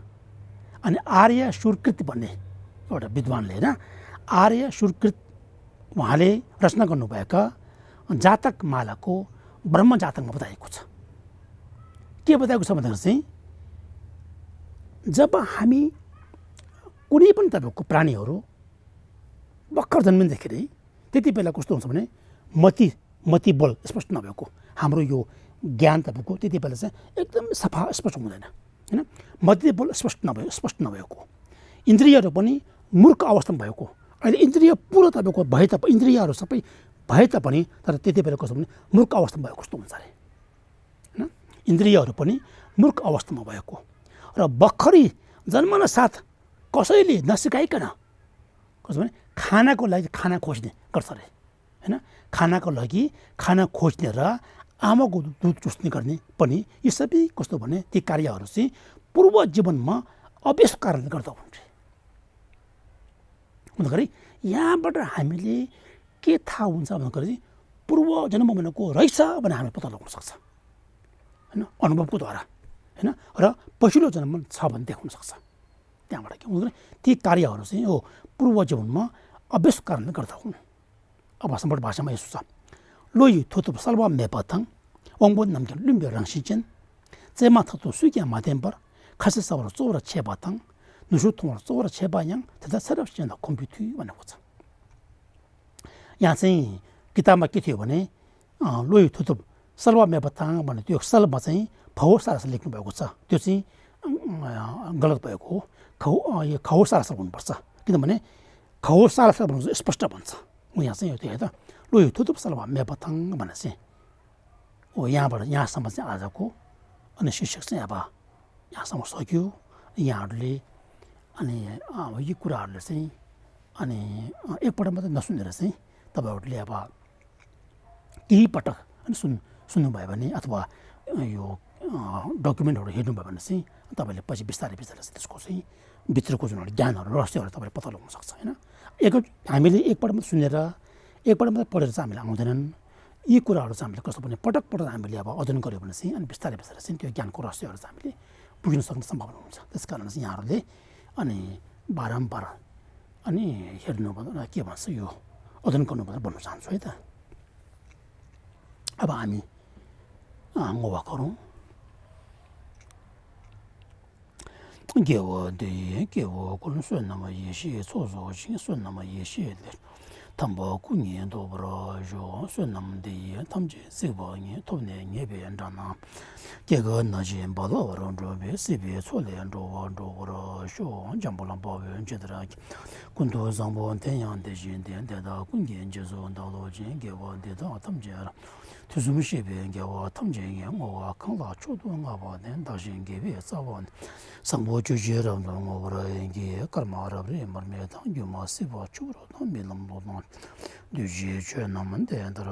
अनि आर्य सुरकृत भन्ने एउटा विद्वानले होइन आर्य सुरकृत उहाँले रचना गर्नुभएका जातक मालाको ब्रह्म जातकमा बताएको छ। के बताएको छ भन्दाखेरि चाहिँ जब हामी कुनै पनि तपाईँको प्राणीहरू भर्खर जन्मिँदाखेरि त्यति बेला कस्तो हुन्छ भने मति बल स्पष्ट नभएको हाम्रो यो ज्ञान तपाईँको त्यति बेला चाहिँ एकदम सफा स्पष्ट हुँदैन होइन। मति बल स्पष्ट नभएको इन्द्रियहरू पनि मूर्ख अवस्थामा भएको। अहिले इन्द्रिय पुरो तपाईँको भए तापनि इन्द्रियहरू सबै भए तापनि तर त्यति बेला कस्तो भने मूर्ख अवस्थामा भएको कस्तो हुन्छ अरे होइन। इन्द्रियहरू पनि मूर्ख अवस्थामा भएको र भर्खरै जन्मन साथ कसैले नसिकाइकन कस्तो भने खानाको लागि खाना खोज्ने गर्छ अरे हैन खानाको लागि खाना खोज्ने र आमाको दुध चुस्ने गर्ने पनि यी सबै कस्तो भने ती कार्यहरू चाहिँ पूर्व जीवनमा अभ्यास कारणले गर्दा हुन्छ भन्दाखेरि यहाँबाट हामीले के थाहा हुन्छ भन्दाखेरि पूर्व जन्म भनेको रहेछ भने हामीले पत्ता लगाउन सक्छ हैन अनुभवको द्वारा हैन र पछिल्लो जन्म छ भने देखाउन सक्छ त्यहाँबाट के हुन्छ ती कार्यहरू चाहिँ हो पूर्व जीवनमा अभ्यास कारणले गर्दा हुन् अब सम्पूर्ण भाषामा यसो छ लोइ थुतुप सल्वा मेपथङ वङबोन namkin lumbe rangshichin tsema thatu suikya matembar khase sawar tsora chebatang nushu thumar tsora chebayang tata saraf chen da computer भने छ यहाँ चाहिँ किताबमा के थियो भने लोइ थुतुप सल्वा मेपथङ भन्ने त्यो सल्बमा चाहिँ फौर सारस लेख्नु भएको छ त्यो चाहिँ गलत भएको हो यो खौर सारस हुनुपर्छ किनभने खौर सारस भन्नु स्पष्ट भन्छ यहाँ चाहिँ यो थियो त लोइ थुतुप सल्वा मेपथङ भन्ने चाहिँ ओ यहाँबाट यहाँसम्म चाहिँ आजको अनि शीर्षक चाहिँ अब यहाँसम्म सक्यो यहाँहरूले अनि यी कुराहरूले चाहिँ अनि एकपल्ट मात्रै नसुनेर चाहिँ तपाईँहरूले अब केही पटक सुन्नुभयो भने अथवा यो डकुमेन्टहरू हेर्नुभयो भने चाहिँ तपाईँले पछि बिस्तारै बिस्तारै त्यसको चाहिँ भित्रको जुन ज्ञानहरू रहस्यहरू तपाईँले पत्ता लगाउन सक्छ होइन हामीले एकपल्ट मात्रै सुनेर एकपल्ट मात्रै पढेर चाहिँ हामीले आउँदैनन् यी कुराहरू चाहिँ हामीले कस्तो भने पटक पटक हामीले अब अध्ययन गऱ्यो भने चाहिँ अनि बिस्तारै बिस्तारै चाहिँ त्यो ज्ञानको रहस्यहरू चाहिँ हामीले बुझ्न सक्ने सम्भावना हुन्छ त्यस कारण चाहिँ यहाँहरूले अनि बारम्बार अनि हेर्नु के भन्छ यो अध्ययन गर्नुपर्छ भन्न चाहन्छु है त अब हामी ngowa गरौँ gewa de gewa kun sun na ma ye shi so so xin sun na ma ye shi de tambo ku ni do bro jo sun nam de ye tam je se bo ni to ne nye be yan da na ge ge na ji ba lo ro ro be si be cho le yan do wa do ro sho jam bo la ba be je de ra kun do zang bo ten yang de jin de de da kun ge je zo da lo jin ge wa de da tam je ra tu su shi be ge wa tam je ye mo wa kan la chu do nga ba den da jin ge be sa wa sambo ju je ra no mo ra ge karma ra re mar me da yu ma si ba chu ro na me lam lo na du je che na man de da